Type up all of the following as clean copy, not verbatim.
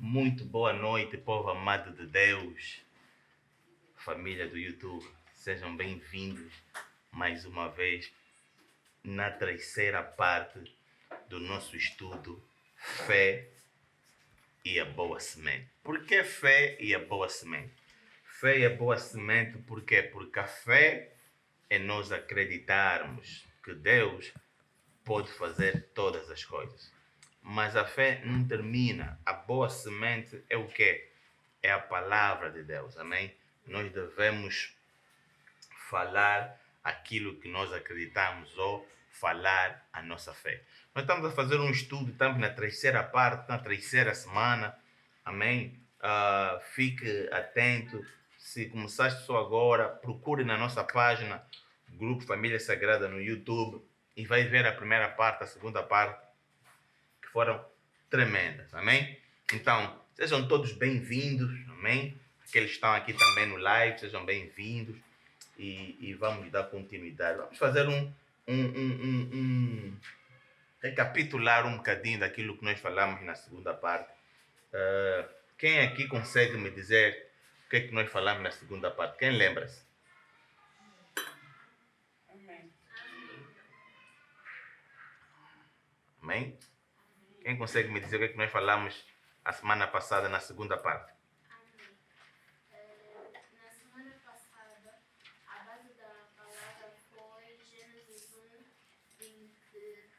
Muito boa noite, povo amado de Deus, família do YouTube. Sejam bem-vindos mais uma vez na terceira parte do nosso estudo Fé e a Boa Semente. Por que fé e a boa semente? Fé e a boa semente, por quê? Porque a fé é nós acreditarmos que Deus pode fazer todas as coisas. Mas a fé não termina. A boa semente é o quê? É a palavra de Deus, amém? Nós devemos falar aquilo que nós acreditamos ou falar a nossa fé. Nós estamos a fazer um estudo, estamos na terceira parte, na terceira semana, amém? Fique atento. Se começaste só agora, procure na nossa página, Grupo Família Sagrada no YouTube, e vai ver a primeira parte, a segunda parte, que foram tremendas, amém? Então, sejam todos bem-vindos, amém? Aqueles que estão aqui também no live, sejam bem-vindos e vamos dar continuidade. Vamos fazer recapitular um bocadinho daquilo que nós falamos na segunda parte. Quem aqui consegue me dizer o que é que nós falamos na segunda parte? Quem lembra-se? Amém? Quem consegue me dizer o que é que nós falamos a semana passada na segunda parte? Na semana passada, a base da palavra foi Gênesis 1, 26,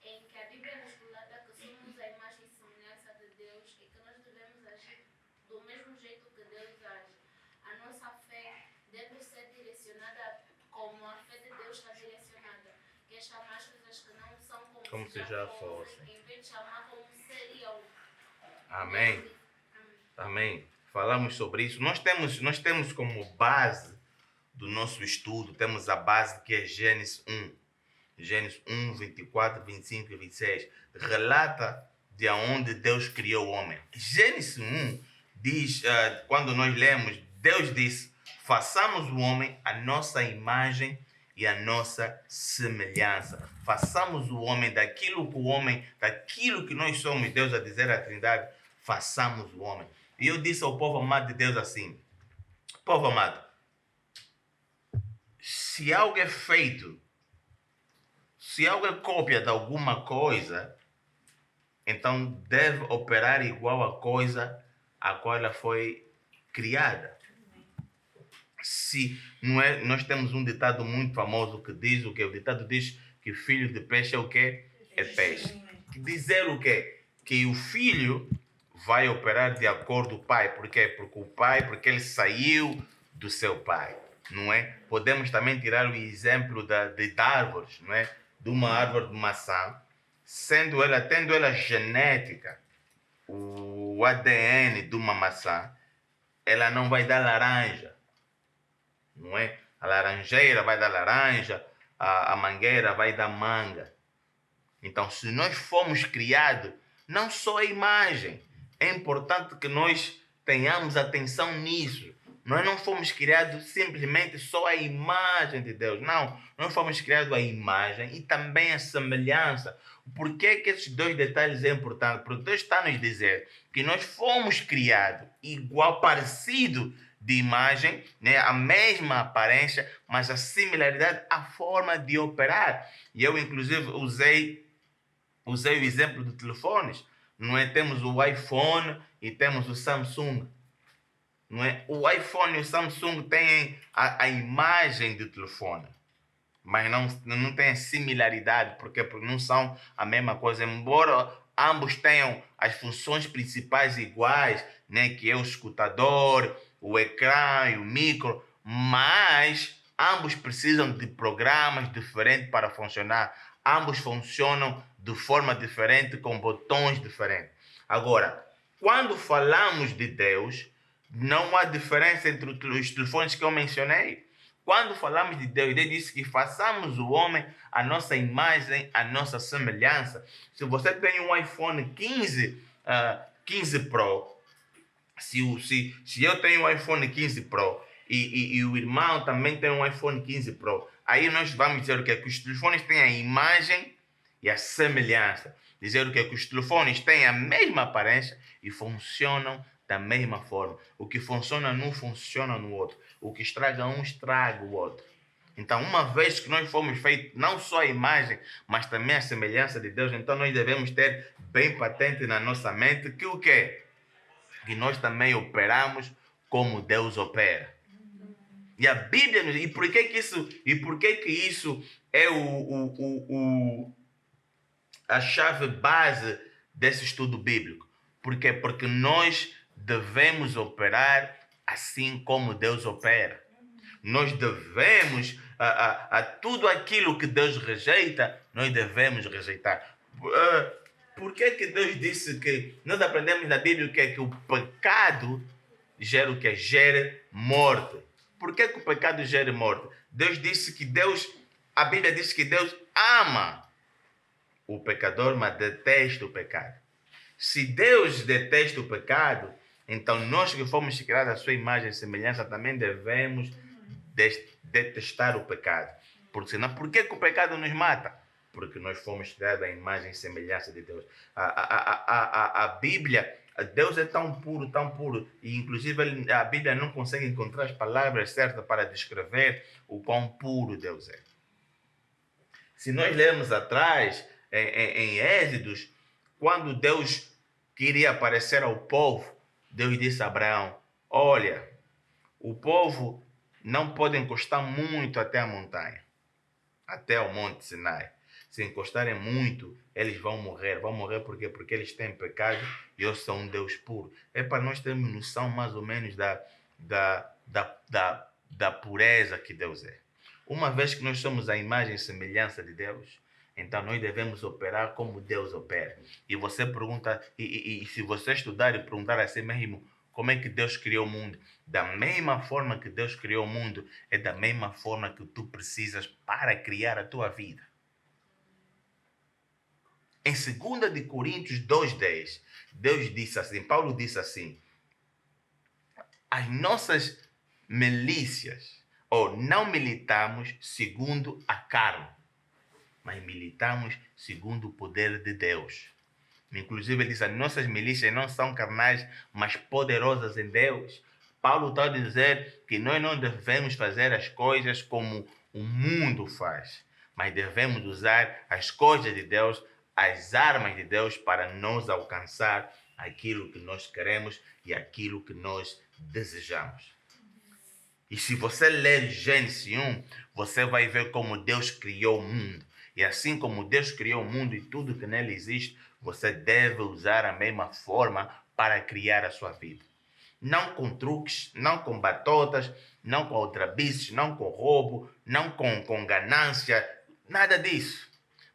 em que a Bíblia nos relata que somos a imagem e semelhança de Deus e que nós devemos agir do mesmo jeito que Deus age. A nossa fé deve ser direcionada como a fé de Deus está direcionada, que é chamar as coisas que não são como se já fossem, em vez de chamar como seriam. Amém. Amém. Falamos sobre isso. Nós temos como base do nosso estudo, temos a base que é Gênesis 1. Gênesis 1, 24, 25 e 26. Relata de onde Deus criou o homem. Gênesis 1 diz, quando nós lemos, Deus disse, façamos o homem a nossa imagem e a nossa semelhança. Façamos o homem daquilo que nós somos, Deus a dizer à Trindade, façamos o homem. E eu disse ao povo amado de Deus assim, povo amado, se algo é feito, se algo é cópia de alguma coisa, então deve operar igual à coisa a qual ela foi criada. Se não é, nós temos um ditado muito famoso que diz o que? O ditado diz que filho de peixe é o quê? É peixe. Dizer o quê? Que o filho vai operar de acordo com o pai. Por quê? Porque ele saiu do seu pai, não é? Podemos também tirar o exemplo de árvores, não é? De uma árvore de maçã, tendo ela genética, o ADN de uma maçã, ela não vai dar laranja, não é? A laranjeira vai dar laranja, a mangueira vai dar manga. Então, se nós fomos criados, não só a imagem, é importante que nós tenhamos atenção nisso. Nós não fomos criados simplesmente só a imagem de Deus. Não, nós fomos criados a imagem e também a semelhança. Por que esses dois detalhes é importante? Porque Deus está a nos dizer que nós fomos criados igual, parecido de imagem, né? A mesma aparência, mas a similaridade, a forma de operar. E eu, inclusive, usei o exemplo de telefones. Não é? Temos o iPhone e temos o Samsung. Não é? O iPhone e o Samsung têm a imagem do telefone, mas não têm similaridade, porque não são a mesma coisa, embora ambos tenham as funções principais iguais, né? Que é o escutador, o ecrã e o micro, mas ambos precisam de programas diferentes para funcionar. Ambos funcionam de forma diferente, com botões diferentes. Agora, quando falamos de Deus, não há diferença entre os telefones que eu mencionei. Quando falamos de Deus, Deus disse que façamos o homem a nossa imagem, a nossa semelhança. Se você tem um iPhone 15 Pro, se eu tenho um iPhone 15 Pro e o irmão também tem um iPhone 15 Pro, aí nós vamos dizer o quê? Que os telefones têm a imagem e a semelhança. Dizer o que os telefones têm a mesma aparência e funcionam da mesma forma. O que funciona num funciona no outro. O que estraga um estraga o outro. Então, uma vez que nós fomos feitos não só a imagem, mas também a semelhança de Deus, então nós devemos ter bem patente na nossa mente que o quê? Que nós também operamos como Deus opera. E a Bíblia nos... E por que que isso é a chave base desse estudo bíblico? Por quê? Porque nós devemos operar assim como Deus opera. Nós devemos, a tudo aquilo que Deus rejeita, nós devemos rejeitar. Por que Deus disse que... Nós aprendemos na Bíblia que o pecado gera o que? Gera morte. Por que o pecado gera morte? A Bíblia diz que Deus ama o pecador, mas detesta o pecado. Se Deus detesta o pecado, então nós que fomos criados à sua imagem e semelhança também devemos detestar o pecado. Porque senão, por que o pecado nos mata? Porque nós fomos criados à imagem e semelhança de Deus. A Bíblia, Deus é tão puro, e inclusive a Bíblia não consegue encontrar as palavras certas para descrever o quão puro Deus é. Se nós lermos atrás, em Êxodos, quando Deus queria aparecer ao povo, Deus disse a Abraão: olha, o povo não pode encostar muito até a montanha, até o Monte Sinai. Se encostarem muito, eles vão morrer. Vão morrer por quê? Porque eles têm pecado e eu sou um Deus puro. É para nós termos noção mais ou menos da pureza que Deus é. Uma vez que nós somos a imagem e semelhança de Deus, então nós devemos operar como Deus opera. E você pergunta, e se você estudar e perguntar a si mesmo, como é que Deus criou o mundo? Da mesma forma que Deus criou o mundo, é da mesma forma que tu precisas para criar a tua vida. Em 2 de Coríntios 2:10, Deus disse assim, Paulo disse assim: as nossas milícias, ou não militamos segundo a carne, mas militamos segundo o poder de Deus. Inclusive ele diz, as nossas milícias não são carnais, mas poderosas em Deus. Paulo está a dizer que nós não devemos fazer as coisas como o mundo faz, mas devemos usar as coisas de Deus, as armas de Deus, para nos alcançar aquilo que nós queremos e aquilo que nós desejamos. E se você ler Gênesis 1, você vai ver como Deus criou o mundo. E assim como Deus criou o mundo e tudo que nele existe, você deve usar a mesma forma para criar a sua vida. Não com truques, não com batotas, não com aldrabices, não com roubo, não com ganância, nada disso.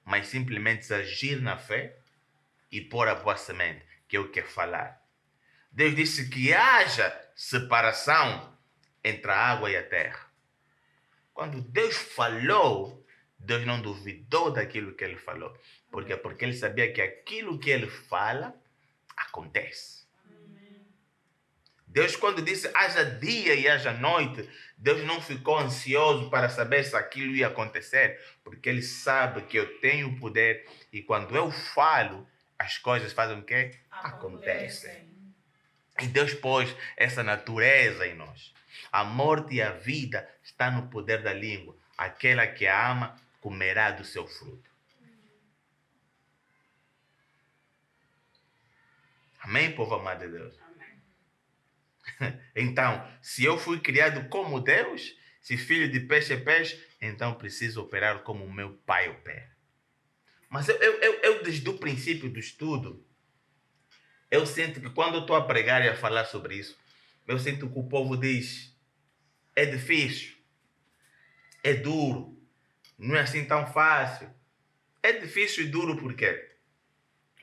Mas simplesmente agir na fé e pôr a boa semente, que é o que é falar. Deus disse que haja separação entre a água e a terra. Quando Deus falou, Deus não duvidou daquilo que ele falou. Por quê? Porque ele sabia que aquilo que ele fala, acontece. Deus, quando disse haja dia e haja noite, Deus não ficou ansioso para saber se aquilo ia acontecer, porque ele sabe que eu tenho o poder e quando eu falo, as coisas fazem o quê? Acontecem. E Deus pôs essa natureza em nós. A morte e a vida está no poder da língua. Aquela que a ama comerá do seu fruto. Amém, povo amado de Deus? Amém. Então, se eu fui criado como Deus, se filho de peixe é peixe, então preciso operar como o meu pai opera. Mas eu desde o princípio do estudo, eu sinto que quando eu estou a pregar e a falar sobre isso, eu sinto que o povo diz, é difícil, é duro, não é assim tão fácil. É difícil e duro por quê?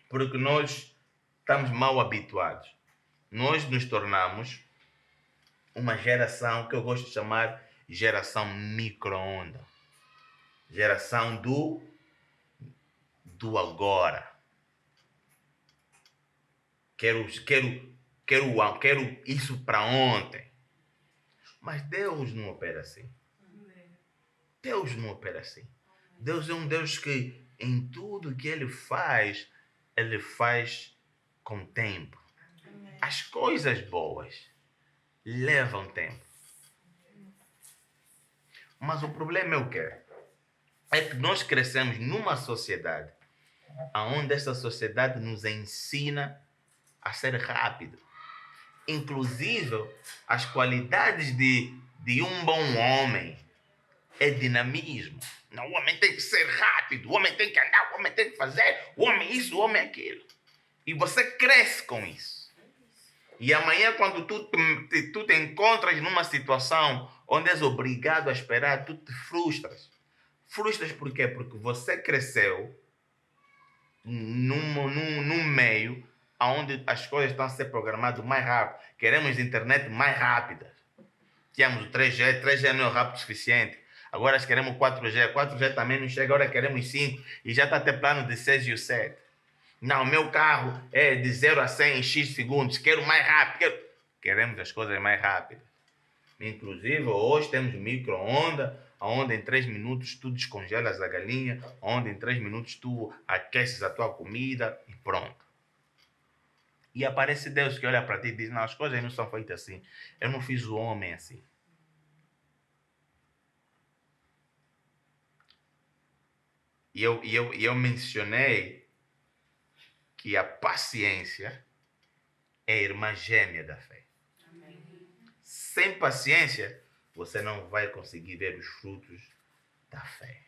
Porque nós estamos mal habituados. Nós nos tornamos uma geração que eu gosto de chamar geração micro-onda. Geração do agora. Quero isso para ontem. Mas Deus não opera assim. Deus não opera assim. Deus é um Deus que em tudo que ele faz com tempo. As coisas boas levam tempo. Mas o problema é o quê? É que nós crescemos numa sociedade onde essa sociedade nos ensina a ser rápido. Inclusive, as qualidades de um bom homem é dinamismo. Não, o homem tem que ser rápido, o homem tem que andar, o homem tem que fazer, o homem isso, o homem aquilo. E você cresce com isso. E amanhã, quando tu te encontras numa situação onde és obrigado a esperar, tu te frustras. Frustras por quê? Porque você cresceu num meio onde as coisas estão a ser programadas mais rápido. Queremos internet mais rápida. Tínhamos o 3G, 3G não é rápido o suficiente. Agora queremos 4G, 4G também não chega, agora queremos 5 e já está até plano de 6 e o 7. Não, meu carro é de 0 a 100 em X segundos, quero mais rápido. Queremos as coisas mais rápidas. Inclusive, hoje temos micro-ondas, onde em 3 minutos tu descongelas a galinha, onde em 3 minutos tu aqueces a tua comida e pronto. E aparece Deus que olha para ti e diz, não, as coisas não são feitas assim. Eu não fiz o homem assim. E eu mencionei que a paciência é a irmã gêmea da fé. Amém. Sem paciência, você não vai conseguir ver os frutos da fé.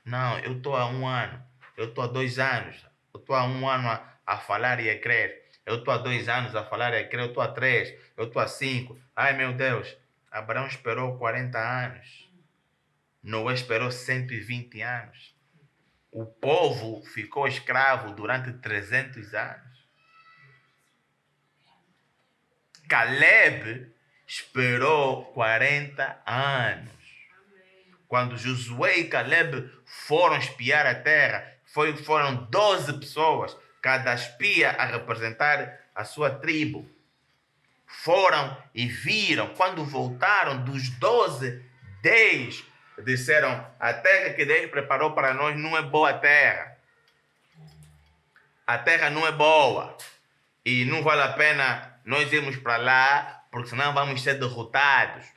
Não, eu estou há 1 ano, eu estou há 2 anos, eu estou há 1 ano a falar e a crer, eu estou há 2 anos a falar e a crer, eu estou há 3, eu estou há 5. Ai meu Deus, Abraão esperou 40 anos, Noé esperou 120 anos. O povo ficou escravo durante 300 anos. Caleb esperou 40 anos. Quando Josué e Caleb foram espiar a terra, foram 12 pessoas, cada espia a representar a sua tribo. Foram e viram. Quando voltaram, dos 12, 10 disseram, a terra que Deus preparou para nós não é boa terra. A terra não é boa. E não vale a pena nós irmos para lá, porque senão vamos ser derrotados.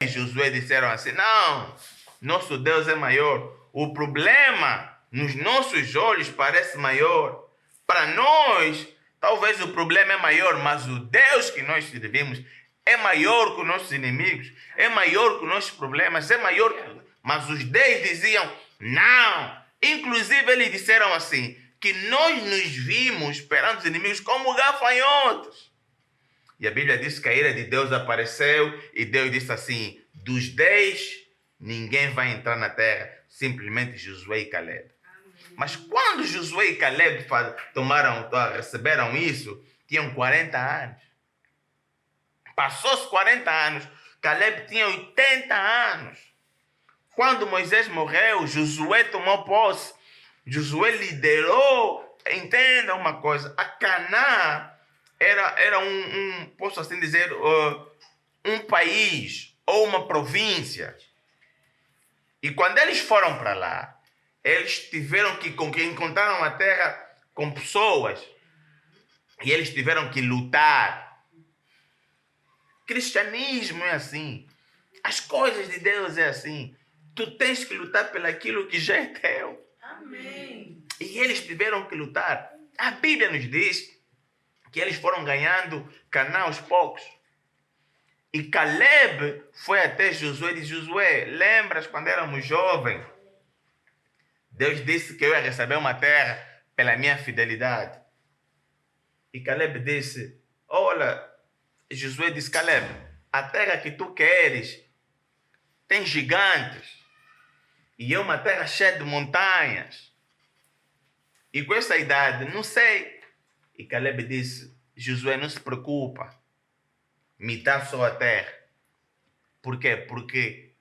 E Josué disseram assim, não, nosso Deus é maior. O problema nos nossos olhos parece maior. Para nós, talvez o problema é maior, mas o Deus que nós servimos é maior que os nossos inimigos, é maior que os nossos problemas, é maior. Mas os 10 diziam, não. Inclusive eles disseram assim, que nós nos vimos perante os inimigos como gafanhotos. E a Bíblia diz que a ira de Deus apareceu e Deus disse assim, dos 10, ninguém vai entrar na terra, simplesmente Josué e Caleb. Mas quando Josué e Caleb receberam isso, tinham 40 anos. Passou-se 40 anos, Caleb tinha 80 anos. Quando Moisés morreu, Josué tomou posse. Josué liderou, entenda uma coisa, a Canaã era posso assim dizer, um país ou uma província. E quando eles foram para lá, eles tiveram que encontraram a terra com pessoas e eles tiveram que lutar. Cristianismo é assim. As coisas de Deus é assim. Tu tens que lutar pelaquilo que já é teu. Amém. E eles tiveram que lutar. A Bíblia nos diz que eles foram ganhando Canaã aos poucos. E Caleb foi até Josué e disse, Josué, lembras quando éramos jovens? Deus disse que eu ia receber uma terra pela minha fidelidade. E Caleb disse, olha, Josué disse, Caleb, a terra que tu queres tem gigantes. E é uma terra cheia de montanhas. E com essa idade, não sei. E Caleb disse, Josué, não se preocupa. Me dá só a terra. Por quê? Porque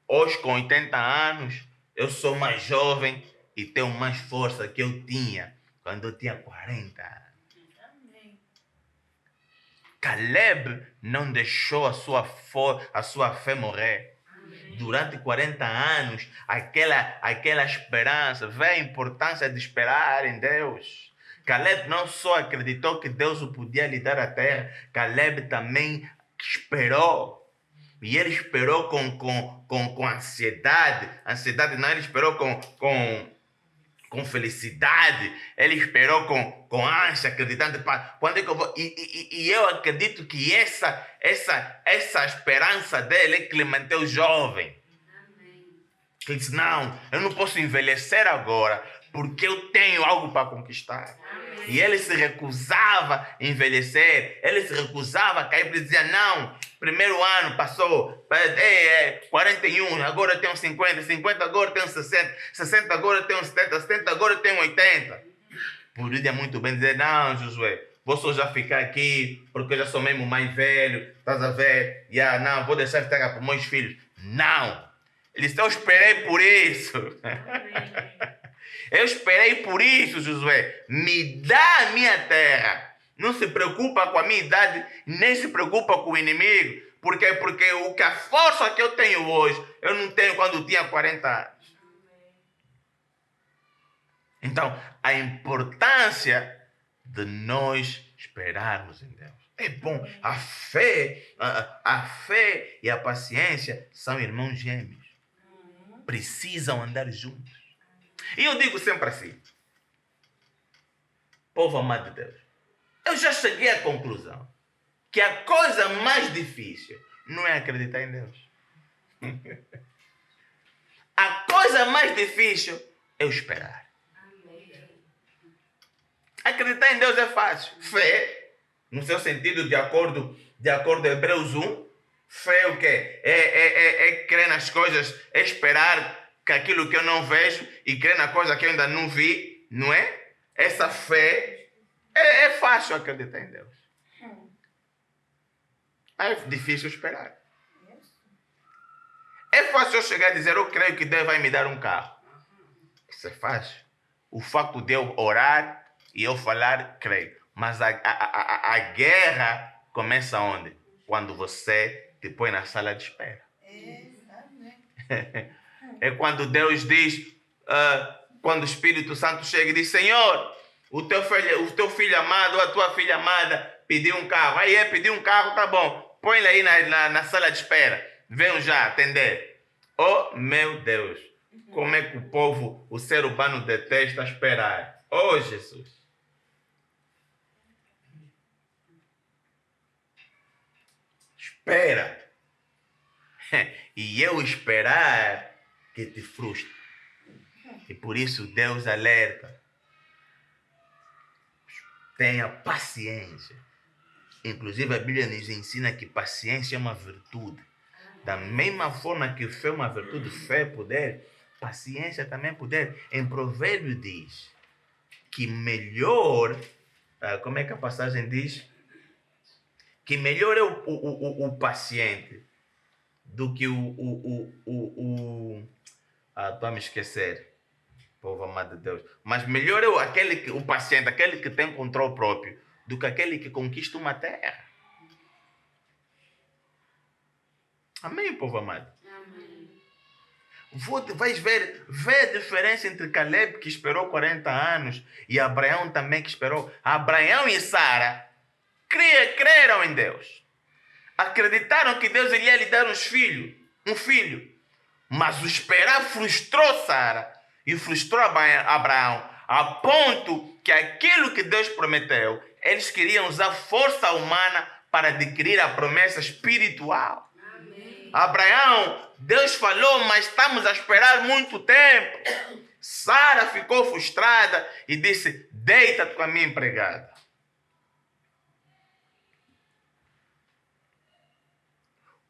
hoje, com 80 anos, eu sou mais jovem e tenho mais força que eu tinha quando eu tinha 40 anos. Caleb não deixou a sua fé morrer. Durante 40 anos, aquela esperança, vê a importância de esperar em Deus. Caleb não só acreditou que Deus o podia lhe dar a terra, Caleb também esperou. E ele esperou com ansiedade. Ansiedade não, ele esperou com felicidade. Ele esperou com ânsia, acreditando. Quando é que eu vou? E eu acredito que essa esperança dele é que ele manteve jovem. Ele disse, não, eu não posso envelhecer agora, porque eu tenho algo para conquistar. E ele se recusava a envelhecer, ele se recusava a cair, ele dizia, não, primeiro ano passou, 41, agora eu tenho 50, 50 agora eu tenho 60, 60 agora eu tenho 70, 70 agora eu tenho 80. Podia muito bem dizer, não, Josué, vou só já ficar aqui, porque eu já sou mesmo mais velho, estás a ver? Não, vou deixar de terra para meus filhos. Não, ele disse, eu esperei por isso. Eu esperei por isso, Josué. Me dá a minha terra. Não se preocupa com a minha idade, nem se preocupa com o inimigo. Por quê? Porque a força que eu tenho hoje, eu não tenho quando eu tinha 40 anos. Então, a importância de nós esperarmos em Deus. É bom. A fé e a paciência são irmãos gêmeos. Precisam andar juntos. E eu digo sempre assim, povo amado de Deus, eu já cheguei à conclusão que a coisa mais difícil não é acreditar em Deus. A coisa mais difícil é o esperar. Acreditar em Deus é fácil. Fé, no seu sentido, de acordo a Hebreus 1, fé é o quê? É crer nas coisas, é esperar que aquilo que eu não vejo e crer na coisa que eu ainda não vi, não é? Essa fé é fácil acreditar em Deus. É difícil esperar. É fácil eu chegar e dizer, eu creio que Deus vai me dar um carro. Isso é fácil. O facto de eu orar e eu falar, creio. Mas a guerra começa onde? Quando você te põe na sala de espera. É quando Deus diz, quando o Espírito Santo chega e diz, Senhor, o teu filho amado ou a tua filha amada pediu um carro. Aí pediu um carro, tá bom. Põe ele aí na sala de espera. Venham já atender. Oh, meu Deus. Como é que o povo, o ser humano detesta esperar. Oh, Jesus. Espera. E eu esperar que te frustre. E por isso Deus alerta. Tenha paciência. Inclusive a Bíblia nos ensina que paciência é uma virtude. Da mesma forma que fé é uma virtude, fé é poder, paciência também é poder. Em Provérbio diz que melhor, como é que a passagem diz? Que melhor é o paciente do que estou a me esquecer, povo amado de Deus. Mas melhor é o paciente, aquele que tem controle próprio, do que aquele que conquista uma terra. Amém, povo amado? Amém. Vais ver a diferença entre Caleb, que esperou 40 anos, e Abraão também, que esperou. Abraão e Sara creram em Deus. Acreditaram que Deus iria lhe dar um filho. Mas o esperar frustrou Sara e frustrou Abraão, a ponto que aquilo que Deus prometeu, eles queriam usar força humana para adquirir a promessa espiritual. Amém. Abraão, Deus falou, mas estamos a esperar muito tempo. Sara ficou frustrada e disse, deita-te com a minha empregada.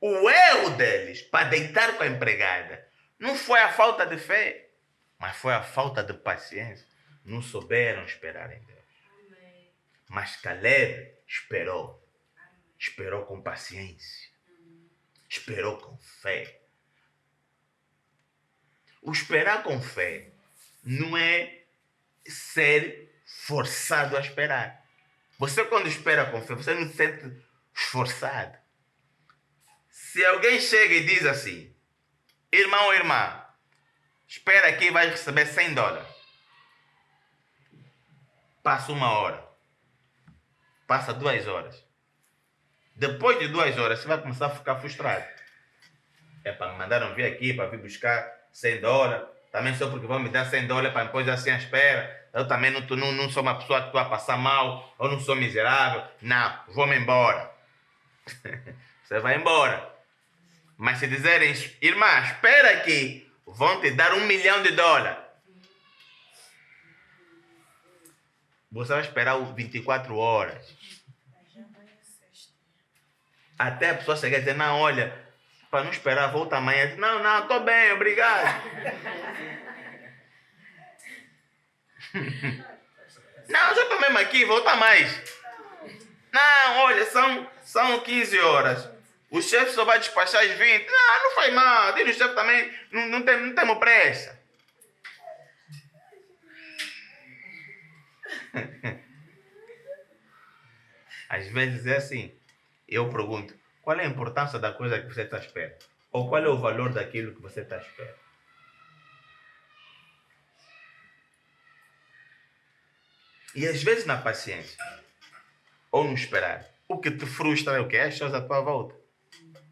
O erro deles para deitar com a empregada não foi a falta de fé, mas foi a falta de paciência. Não souberam esperar em Deus. Amém. Mas Caleb esperou. Amém. Esperou com paciência. Amém. Esperou com fé. O esperar com fé não é ser forçado a esperar. Você, quando espera com fé, você não se sente esforçado. Se alguém chega e diz assim, Irmão ou irmã, espera aqui e vai receber $100. Passa 1 hora. Passa 2 horas. Depois de 2 horas, você vai começar a ficar frustrado. Me mandaram vir aqui para vir buscar $100. Também só porque vão me dar $100 para depois assim à espera. Eu também não sou uma pessoa que estou a passar mal. Eu não sou miserável. Não, vou-me embora. Você vai embora. Mas se dizerem, irmã, espera aqui, vão te dar $1 milhão. Você vai esperar 24 horas. Até a pessoa chegar e dizer, não, olha, para não esperar, volta amanhã. Diz, não, estou bem, obrigado. Não, já estou mesmo aqui, volta mais. Não, olha, são 15 horas. O chefe só vai despachar às 20. Não faz mal. Diz o chefe também, não temos pressa. Às vezes é assim. Eu pergunto, qual é a importância da coisa que você está à espera? Ou qual é o valor daquilo que você está à espera? E às vezes na paciência, ou no esperar, o que te frustra é o quê? As pessoas à tua volta.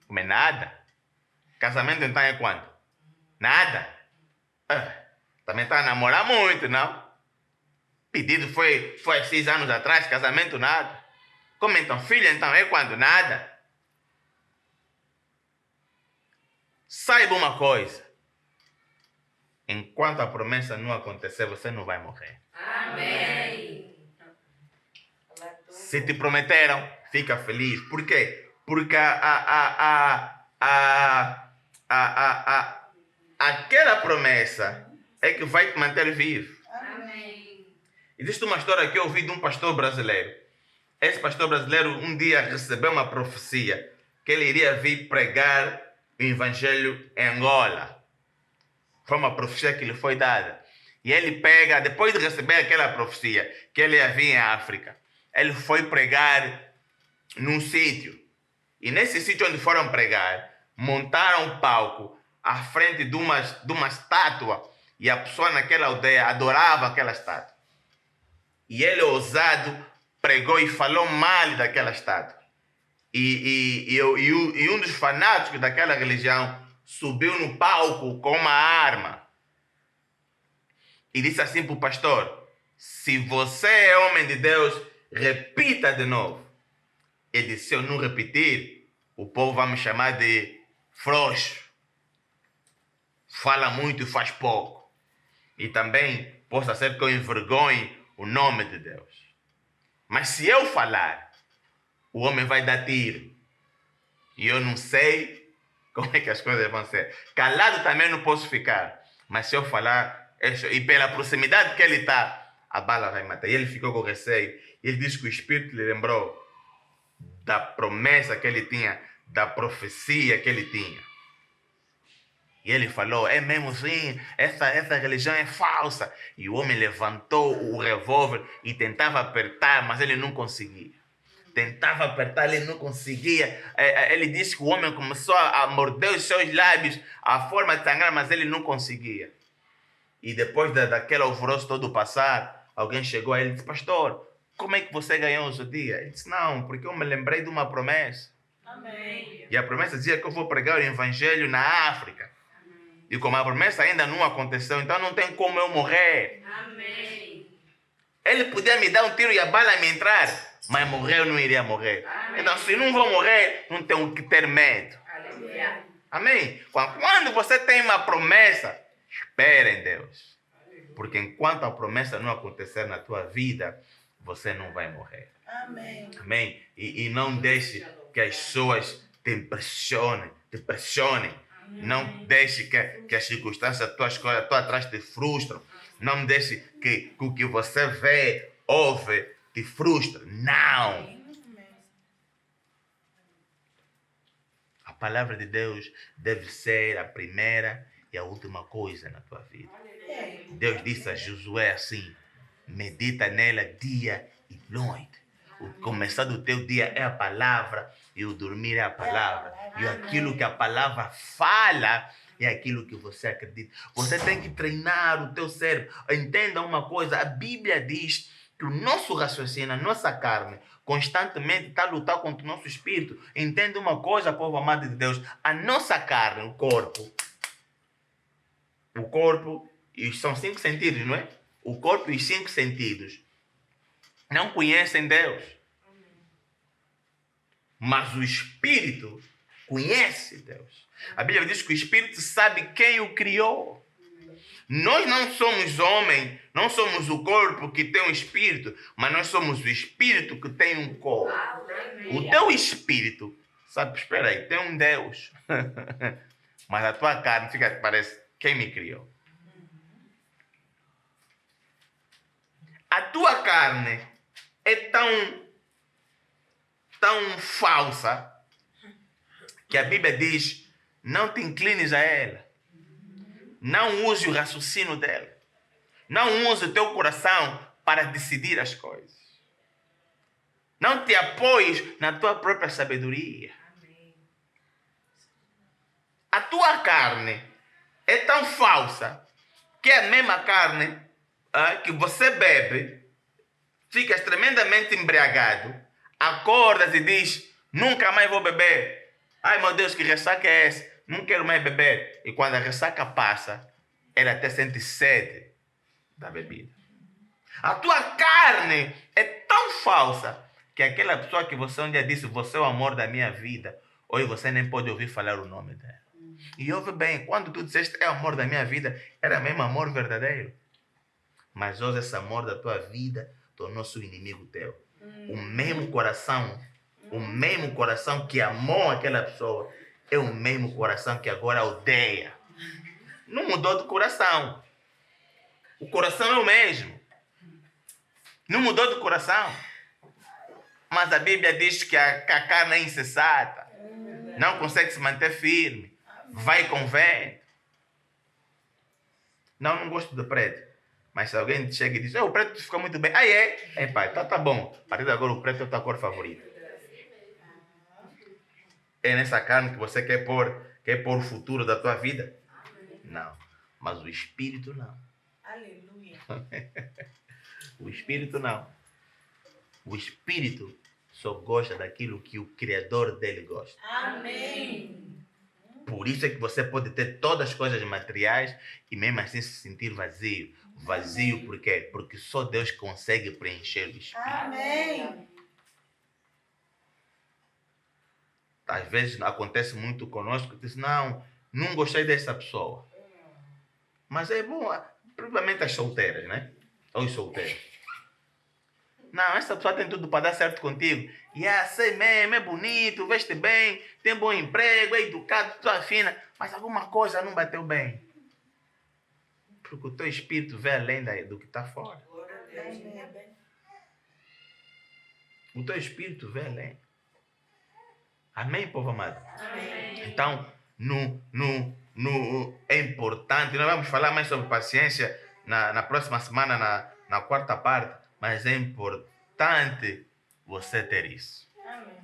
Mas nada. Casamento então é quanto? Nada. Também está a namorar muito, não? Pedido foi há 6 anos atrás, casamento nada. Como então? Filha então é quando? Nada. Saiba uma coisa. Enquanto a promessa não acontecer, você não vai morrer. Amém. Se te prometeram, fica feliz. Por quê? Porque aquela promessa é que vai te manter vivo. Amém. Existe uma história que eu ouvi de um pastor brasileiro. Esse pastor brasileiro um dia recebeu uma profecia que ele iria vir pregar o evangelho em Angola. Foi uma profecia que lhe foi dada. E ele pega, depois de receber aquela profecia, que ele ia vir em África, ele foi pregar num sítio. E nesse sítio onde foram pregar, montaram um palco à frente de uma estátua. E a pessoa naquela aldeia adorava aquela estátua. E ele, ousado, pregou e falou mal daquela estátua. E um dos fanáticos daquela religião subiu no palco com uma arma e disse assim para o pastor: se você é homem de Deus, repita de novo. Ele disse: se eu não repetir, o povo vai me chamar de frouxo. Fala muito e faz pouco. E também possa ser que eu envergonhe o nome de Deus. Mas se eu falar, o homem vai dar tiro. E eu não sei como é que as coisas vão ser. Calado também não posso ficar. Mas se eu falar, e pela proximidade que ele está, a bala vai matar. E ele ficou com receio. Ele disse que o Espírito lhe lembrou da promessa que ele tinha, da profecia que ele tinha. E ele falou: é mesmo assim, essa religião é falsa. E o homem levantou o revólver e tentava apertar, mas ele não conseguia. Tentava apertar, ele não conseguia. Ele disse que o homem começou a morder os seus lábios, a forma de sangrar, mas ele não conseguia. E depois daquele alvoroço todo passar, alguém chegou a ele e disse: pastor, como é que você ganhou hoje o dia? Ele disse: não, porque eu me lembrei de uma promessa. Amém. E a promessa dizia que eu vou pregar o evangelho na África. E como a promessa ainda não aconteceu, então não tem como eu morrer. Amém. Ele podia me dar um tiro e a bala me entrar, mas morrer eu não iria morrer. Amém. Então, se não vou morrer, não tenho que ter medo. Aleluia. Amém? Quando você tem uma promessa, espere em Deus. Porque enquanto a promessa não acontecer na tua vida, você não vai morrer. Amém. Amém? E não deixe que as pessoas te pressionem. Não deixe que as circunstâncias, as coisas atrás te frustram. Não deixe que o que você vê, ouve, te frustre. Não! A palavra de Deus deve ser a primeira e a última coisa na tua vida. Deus disse a Josué assim: medita nela dia e noite. O começar do teu dia é a palavra E o dormir é a palavra. E aquilo que a palavra fala é aquilo que você acredita. Você tem que treinar o teu cérebro. Entenda uma coisa, a Bíblia diz que o nosso raciocínio, a nossa carne, constantemente está a lutar contra o nosso espírito. Entenda uma coisa, povo amado de Deus, a nossa carne, o corpo, e são 5 sentidos, não é? O corpo e os 5 sentidos não conhecem Deus. Mas o espírito conhece Deus. A Bíblia diz que o espírito sabe quem o criou. Nós não somos homem, não somos o corpo que tem um espírito, mas nós somos o espírito que tem um corpo. O teu espírito, sabe, espera aí, tem um Deus. Mas a tua carne parece quem me criou. A tua carne é tão falsa que a Bíblia diz: não te inclines a ela. Não use o raciocínio dela. Não use o teu coração para decidir as coisas. Não te apoies na tua própria sabedoria. A tua carne é tão falsa que é a mesma carne que você bebe, ficas tremendamente embriagado, acordas e diz: nunca mais vou beber. Ai meu Deus, que ressaca é essa? Não quero mais beber. E quando a ressaca passa, ela até sente sede da bebida. A tua carne é tão falsa que aquela pessoa que você um dia disse: você é o amor da minha vida, hoje você nem pode ouvir falar o nome dela. E ouve bem, quando tu disseste é o amor da minha vida, era mesmo amor verdadeiro. Mas hoje esse amor da tua vida tornou-se o inimigo teu. O mesmo coração que amou aquela pessoa, é o mesmo coração que agora odeia. Não mudou de coração. O coração é o mesmo. Não mudou de coração. Mas a Bíblia diz que a carne é insensata. Não consegue se manter firme. Vai com vento. Não gosto de preto. Mas se alguém chega e diz: o preto fica muito bem. Aí é? Pai, tá bom. A partir de agora o preto é a tua cor favorita. É nessa carne que você quer pôr o futuro da tua vida? Não. Mas o espírito não. Aleluia. O espírito não. O espírito só gosta daquilo que o Criador dele gosta. Amém. Por isso é que você pode ter todas as coisas materiais e mesmo assim se sentir vazio. Vazio por quê? Porque só Deus consegue preencher o espírito. Amém. Às vezes acontece muito conosco, diz: não gostei dessa pessoa. Mas é bom, provavelmente as solteiras, né? Ou os solteiros. Não, essa pessoa tem tudo para dar certo contigo. E sei mesmo, é bonito, veste bem, tem bom emprego, é educado, tudo fina, mas alguma coisa não bateu bem. Porque o teu espírito vê além do que está fora. O teu espírito vê além. Amém, povo amado? Amém. Então, é importante. Nós vamos falar mais sobre paciência na próxima semana, na quarta parte. Mas é importante você ter isso. Amém.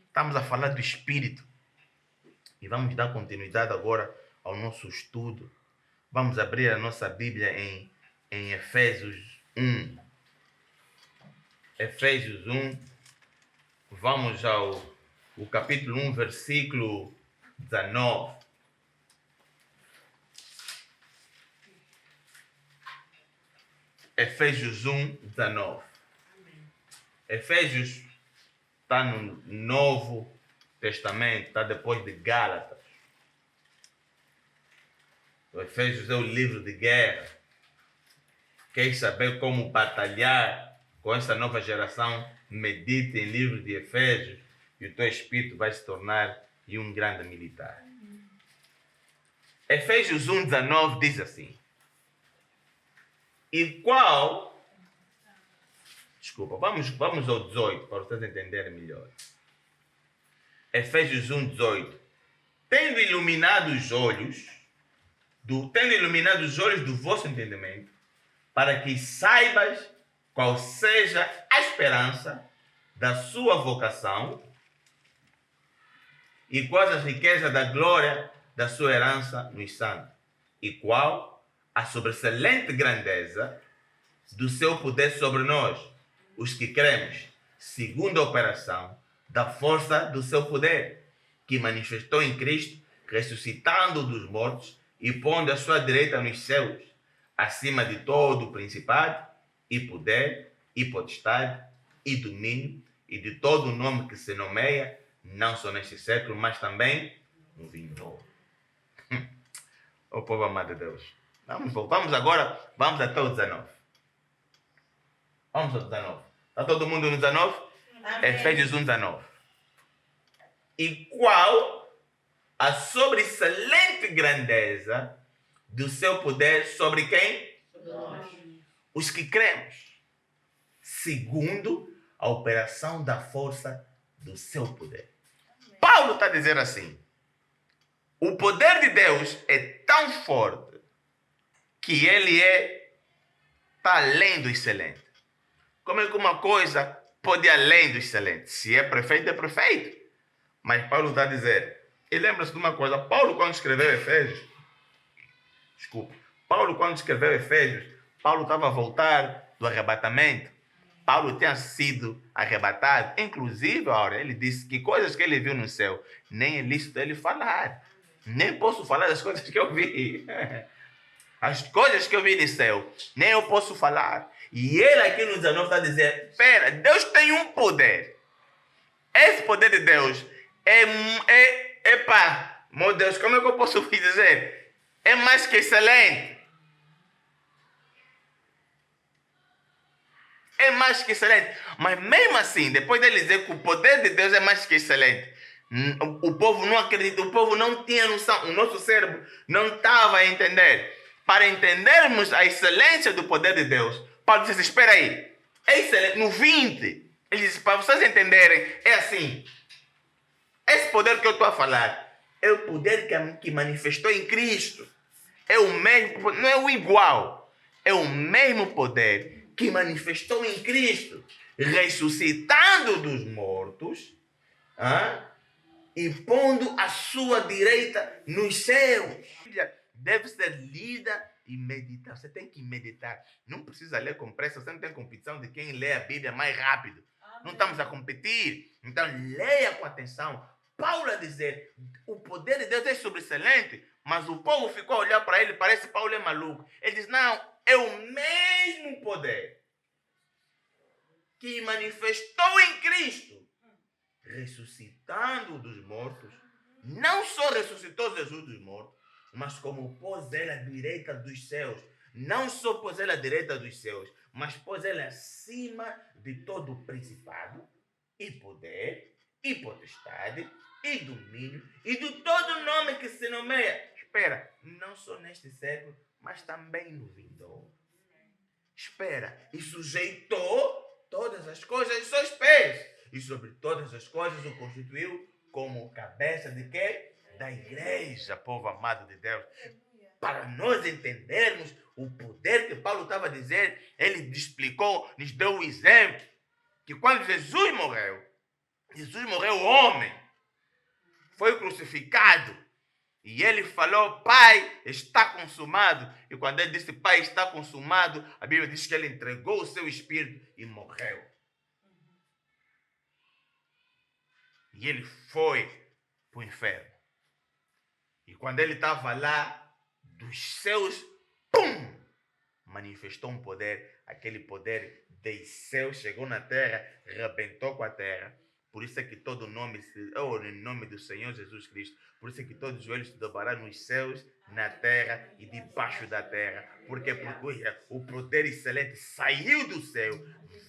Estamos a falar do espírito. E vamos dar continuidade agora ao nosso estudo. Vamos abrir a nossa Bíblia em Efésios 1. Efésios 1. Vamos ao capítulo 1, versículo 19. Efésios 1, 19. Efésios está no Novo Testamento, está depois de Gálatas. O Efésios é o livro de guerra. Quer saber como batalhar com essa nova geração? Medite em livro de Efésios e o teu espírito vai se tornar um grande militar. Efésios 1, 19 diz assim: vamos ao 18 para vocês entenderem melhor. Efésios 1, 18. Tendo iluminado os olhos do vosso entendimento, para que saibas qual seja a esperança da sua vocação E quais as riquezas da glória da sua herança nos santos? E qual a sobressalente grandeza do seu poder sobre nós, os que cremos, segundo a operação da força do seu poder, que manifestou em Cristo, ressuscitando dos mortos e pondo a sua direita nos céus, acima de todo o principado e poder e potestade e domínio e de todo o nome que se nomeia, não só neste século, mas também no vindouro. O povo amado de Deus. Vamos agora, vamos até o 19. Vamos ao 19. Está todo mundo no 19? Amém. Efésios 1, 19. E qual a sobressalente grandeza do seu poder sobre quem? Nós. Os que cremos, segundo a operação da força do seu poder. Paulo está dizendo assim: o poder de Deus é tão forte que ele está além do excelente. Como é que uma coisa pode ir além do excelente? Se é perfeito, é perfeito. Mas Paulo está a dizer, e lembra-se de uma coisa, Paulo quando escreveu Efésios, Paulo estava a voltar do arrebatamento. Paulo tinha sido arrebatado. Inclusive, ele disse que coisas que ele viu no céu, nem é lícito ele falar. Nem posso falar das coisas que eu vi. As coisas que eu vi no céu, nem eu posso falar. E ele aqui no 19 está a dizer, espera, Deus tem um poder. Esse poder de Deus meu Deus, como é que eu posso dizer? É mais que excelente. É mais que excelente. Mas mesmo assim, depois dele dizer que o poder de Deus é mais que excelente, o povo não acredita, o povo não tinha noção, o nosso cérebro não estava a entender. Para entendermos a excelência do poder de Deus, Paulo disse, espera aí, é excelente. No 20, ele disse, para vocês entenderem, é assim, esse poder que eu estou a falar, é o poder que manifestou em Cristo. É o mesmo, não é o igual, é o mesmo poder que manifestou em Cristo, ressuscitando dos mortos, e pondo a sua direita nos céus. Deve ser lida e meditar. Você tem que meditar. Não precisa ler com pressa. Você não tem competição de quem lê a Bíblia mais rápido. Amém. Não estamos a competir. Então, leia com atenção. Paulo a dizer, o poder de Deus é sobressalente, mas o povo ficou a olhar para ele, parece que Paulo é maluco. Ele diz, não, é o mesmo poder que manifestou em Cristo, ressuscitando dos mortos. Não só ressuscitou Jesus dos mortos, mas como pôs ele à direita dos céus. Não só pôs ele à direita dos céus, mas pôs ele acima de todo o principado, e poder, e potestade, e domínio, e de todo nome que se nomeia. Espera, não só neste século, mas também no vindouro. Espera, e sujeitou todas as coisas aos seus pés, e sobre todas as coisas o constituiu como cabeça de quê? Da igreja, povo amado de Deus. Para nós entendermos o poder que Paulo estava a dizer, ele explicou, nos deu o exemplo, que quando Jesus morreu homem, foi crucificado, e ele falou, Pai, está consumado. E quando ele disse, Pai, está consumado, a Bíblia diz que ele entregou o seu espírito e morreu. E ele foi para o inferno. E quando ele estava lá, dos céus, pum! Manifestou um poder. Aquele poder dos céus chegou na terra, rebentou com a terra. Por isso é que todo nome em nome do Senhor Jesus Cristo. Por isso é que todos os joelhos se dobrarão nos céus, na terra e debaixo da terra. Porque o poder excelente saiu do céu,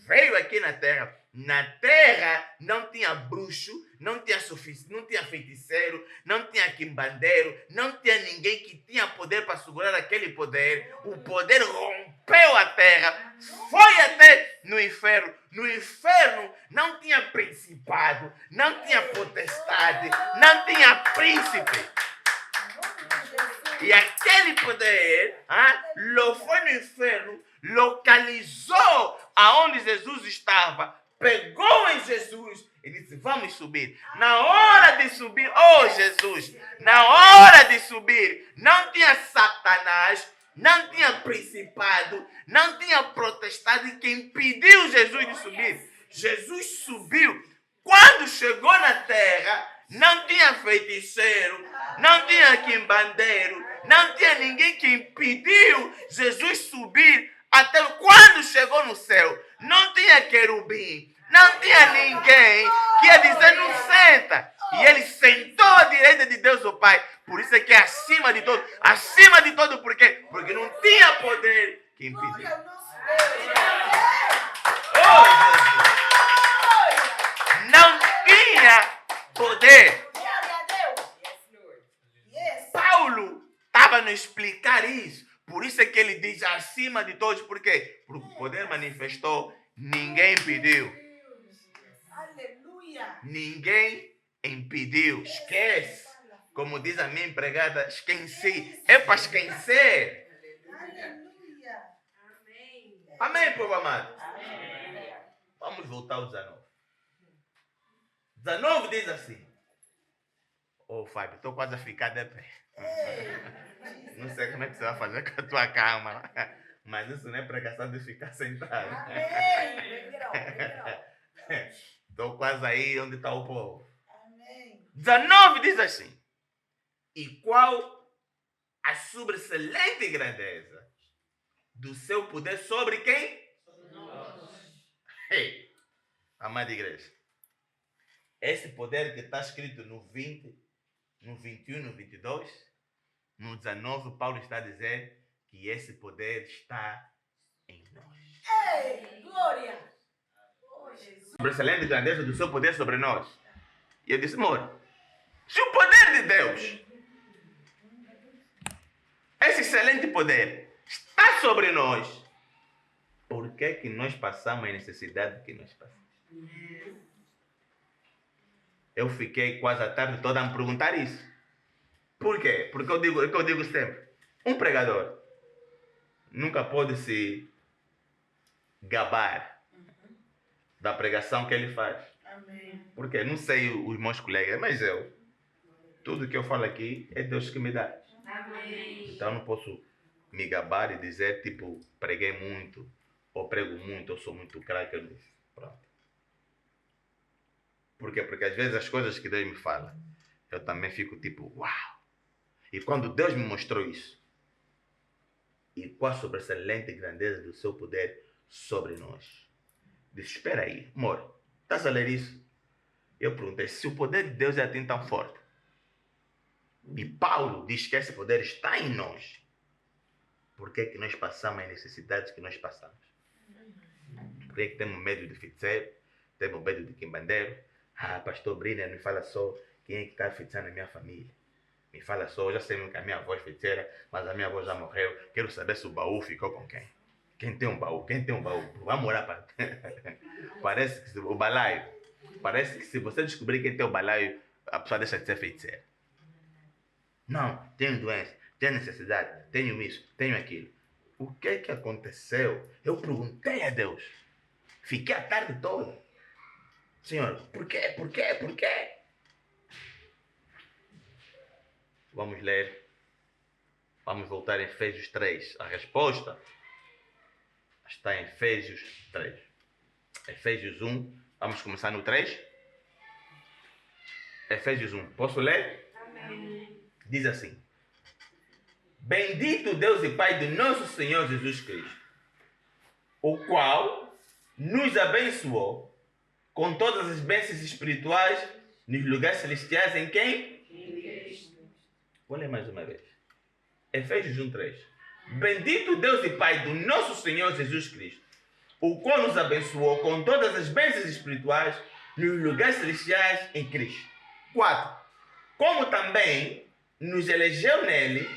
veio aqui na terra. Na terra não tinha bruxo, não tinha feiticeiro, não tinha quimbandeiro, não tinha ninguém que tinha poder para segurar aquele poder. O poder rompeu a terra, foi até no inferno. No inferno não tinha principado, não tinha potestade, não tinha príncipe. E aquele poder foi no inferno, localizou aonde Jesus estava, pegou em Jesus e disse, vamos subir. Na hora de subir, oh Jesus, na hora de subir, não tinha Satanás, não tinha principado, não tinha protestado que impediu Jesus de subir. Jesus subiu. Quando chegou na terra, não tinha feiticeiro, não tinha quimbandeiro, não tinha ninguém que impediu Jesus subir. Até quando chegou no céu, não tinha querubim, não tinha ninguém que ia dizer não senta. E ele sentou à direita de Deus o Pai. Por isso é que é acima de todo. Acima de todo por quê? Porque não tinha poder que impediu. Glória ao nosso Deus. Oh, Jesus. Não tinha poder. Glória a Deus. Yes. Paulo estava nos explicar isso. Por isso é que ele diz acima de todos. Por quê? Porque o poder manifestou, ninguém impediu. Aleluia. Ninguém impediu. Esquece. Como diz a minha empregada, esqueci. É para esquecer. Aleluia. Amém, povo amado? Vamos voltar ao 19. 19 diz assim. Ô, Fábio, estou quase a ficar de pé. Não sei como é que você vai fazer com a tua calma. Mas isso não é pregação de ficar sentado. Amém. Estou quase aí onde está o povo. Amém. 19 diz assim. E qual a sobressalente grandeza do seu poder sobre quem? Ei, amada igreja. Esse poder que está escrito no 20, no 21, no 22, no 19, Paulo está a dizer que esse poder está em nós. Ei, glória. Oh, Jesus. Sobressalente grandeza do seu poder sobre nós. E eu disse, amor, se o poder de Deus, esse excelente poder, está sobre nós, por que que nós passamos a necessidade que nós passamos? Eu fiquei quase a tarde toda a me perguntar isso. Por quê? Porque eu digo sempre, um pregador nunca pode se gabar da pregação que ele faz. Amém. Porque não sei os meus colegas, mas tudo que eu falo aqui é Deus que me dá. Amém. Então eu não posso me gabar e dizer, tipo, preguei muito, ou prego muito, ou sou muito craque nisso. Pronto. Por quê? Porque às vezes as coisas que Deus me fala, eu também fico tipo, uau! E quando Deus me mostrou isso, e qual a sobressalente grandeza do seu poder sobre nós, disse, espera aí, amor, estás a ler isso? Eu perguntei, se o poder de Deus é assim tão forte, e Paulo diz que esse poder está em nós, por que que nós passamos as necessidades que nós passamos? Por que temos medo de feiticeiro? Temos medo de quimbandeiro? Ah, pastor Briner, me fala só quem é que está feitiçando na minha família. Me fala só, eu já sei que a minha avó é feiticeira, mas a minha avó já morreu. Quero saber se o baú ficou com quem. Quem tem um baú? Quem tem um baú? Vamos orar para... Parece que o balaio. Parece que se você descobrir quem tem o balaio, a pessoa deixa de ser feiticeira. Não, tenho doença, tenho necessidade, tenho isso, tenho aquilo. O que é que aconteceu? Eu perguntei a Deus. Fiquei a tarde toda. Senhor, por quê? Por quê? Por quê? Vamos ler. Vamos voltar em Efésios 3. A resposta está em Efésios 3. Efésios 1. Vamos começar no 3. Efésios 1. Posso ler? Amém. Diz assim. Bendito Deus e Pai de nosso Senhor Jesus Cristo, o qual nos abençoou com todas as bênçãos espirituais nos lugares celestiais em quem? Em Cristo. Vou ler mais uma vez. Efésios 1:3. Bendito Deus e Pai do nosso Senhor Jesus Cristo, o qual nos abençoou com todas as bênçãos espirituais nos lugares celestiais em Cristo. 4. Como também nos elegeu nele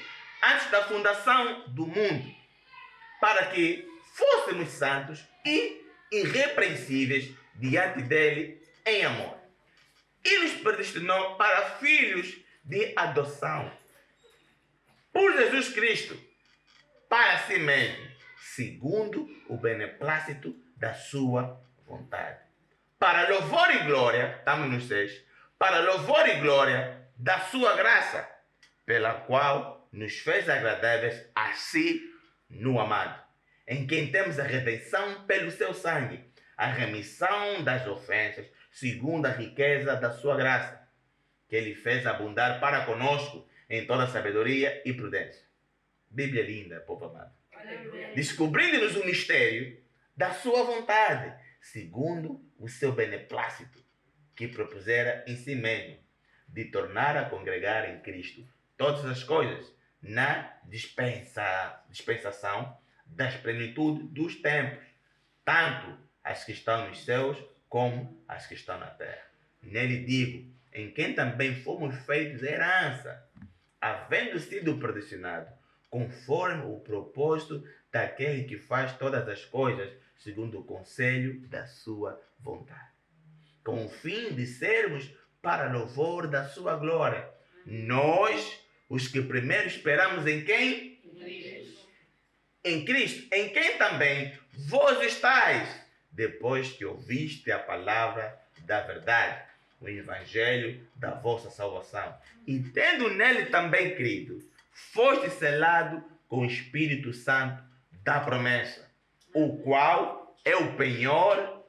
antes da fundação do mundo, para que fôssemos santos e irrepreensíveis diante dele em amor. E nos predestinou para filhos de adoção por Jesus Cristo, para si mesmo, segundo o beneplácito da sua vontade. para louvor e glória, estamos nos 6, para louvor e glória da sua graça, pela qual nos fez agradáveis a si no amado, em quem temos a redenção pelo seu sangue, a remissão das ofensas, segundo a riqueza da sua graça, que ele fez abundar para conosco em toda sabedoria e prudência. Bíblia linda, povo amado. Descobrindo-nos o mistério da sua vontade, segundo o seu beneplácito, que propusera em si mesmo, de tornar a congregar em Cristo todas as coisas, na dispensação das plenitudes dos tempos, tanto as que estão nos céus como as que estão na terra. Nele digo, em quem também fomos feitos herança, havendo sido predestinado, conforme o propósito daquele que faz todas as coisas, segundo o conselho da sua vontade, com o fim de sermos para louvor da sua glória. Nós, os que primeiro esperamos em quem? Em Cristo, em quem também vós estáis, depois que ouviste a palavra da verdade, o evangelho da vossa salvação, e tendo nele também crido, foste selado com o Espírito Santo da promessa, o qual é o penhor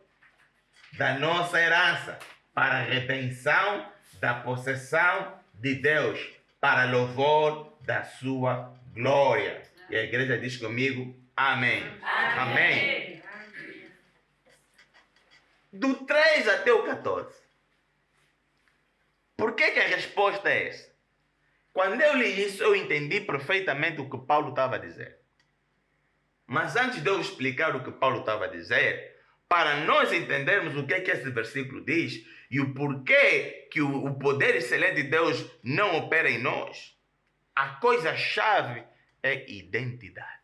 da nossa herança, para a redenção da possessão de Deus, para louvor da sua glória. E a igreja diz comigo, amém. Amém. Do 3 até o 14. Por que a resposta é essa? Quando eu li isso, eu entendi perfeitamente o que Paulo estava a dizer. Mas antes de eu explicar o que Paulo estava a dizer, para nós entendermos o que esse versículo diz e o porquê que o poder excelente de Deus não opera em nós, a coisa-chave é identidade.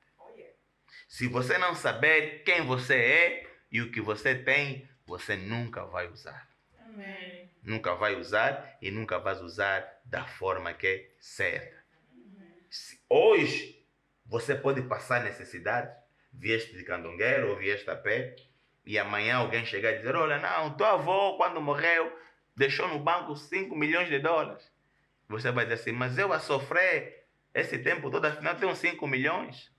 Se você não saber quem você é e o que você tem, você nunca vai usar. Amém. Nunca vai usar e nunca vai usar da forma que é certa. Hoje, você pode passar necessidade, vieste de candongueiro ou vieste a pé, e amanhã alguém chegar e dizer, olha, não, tua avó, quando morreu, deixou no banco 5 milhões de dólares. Você vai dizer assim, mas eu a sofrer esse tempo todo, afinal tenho 5 milhões.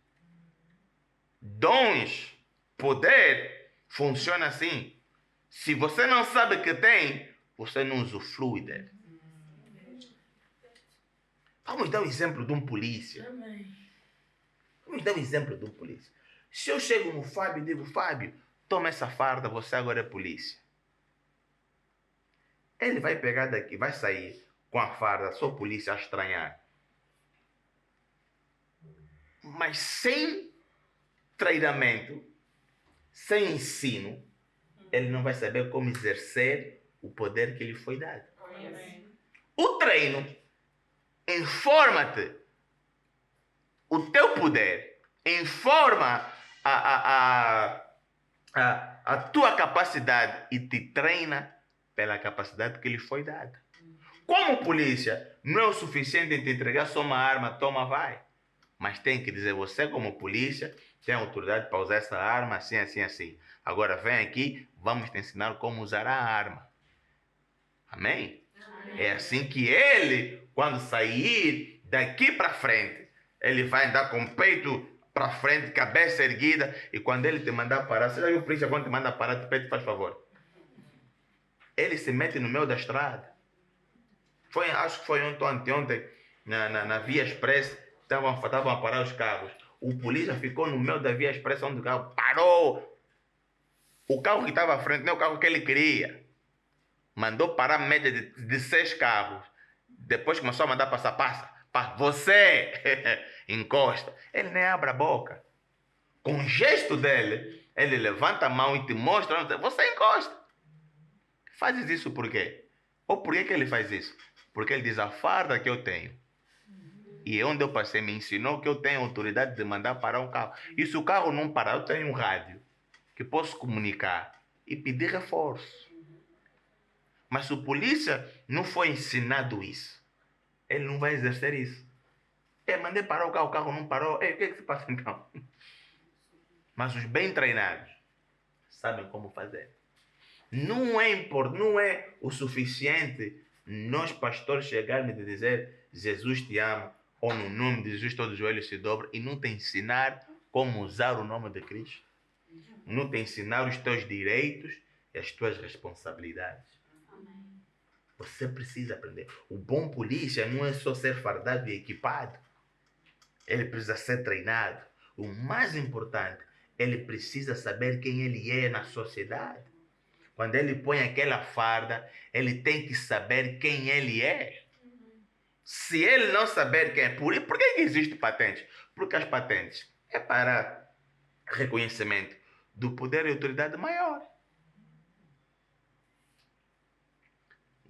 Dons, poder, funciona assim. Se você não sabe que tem, você não usufrui dele. Vamos dar um exemplo de um polícia. Vamos dar um exemplo de um polícia. Se eu chego no Fábio e digo, Fábio, toma essa farda, você agora é polícia. Ele vai pegar daqui, vai sair com a farda, sou polícia, a estranhar. Mas sem treinamento, sem ensino, ele não vai saber como exercer o poder que lhe foi dado. Amém. O treino informa-te o teu poder, informa a tua capacidade e te treina pela capacidade que lhe foi dada. Como polícia, não é o suficiente te entregar só uma arma, toma, vai. Mas tem que dizer, você como polícia tem autoridade para usar essa arma assim, assim, assim. Agora vem aqui, vamos te ensinar como usar a arma. Amém? Amém. É assim que ele, quando sair daqui para frente, ele vai andar com o peito para frente, cabeça erguida, e quando ele te mandar parar, você já viu o polícia quando te manda parar, te pede, faz favor. Ele se mete no meio da estrada. Acho que foi ontem, na Via Express, estavam a parar os carros. O polícia ficou no meio da Via Express, onde o carro parou. O carro que estava à frente não é o carro que ele queria. Mandou parar a média de 6 carros. Depois começou a mandar passa. Você encosta. Ele nem abre a boca. Com o gesto dele, ele levanta a mão e te mostra. Você encosta. Fazes isso por quê? Ou por que ele faz isso? Porque ele diz, a farda que eu tenho. E onde eu passei me ensinou que eu tenho autoridade de mandar parar um carro. E se o carro não parar, eu tenho um rádio que posso comunicar e pedir reforço. Mas se o polícia não foi ensinado isso, ele não vai exercer isso. Mandei parar o carro não parou. O que se passa então? Mas os bem treinados sabem como fazer. Não é o suficiente nós, pastores, chegarmos e dizer Jesus te ama, ou no nome de Jesus todo joelho se dobra, e não te ensinar como usar o nome de Cristo. Não te ensinar os teus direitos e as tuas responsabilidades. Você precisa aprender. O bom polícia não é só ser fardado e equipado. Ele precisa ser treinado. O mais importante, ele precisa saber quem ele é na sociedade. Quando ele põe aquela farda, ele tem que saber quem ele é. Se ele não saber quem é, por que existe patente? Porque as patentes é para reconhecimento do poder e autoridade maior.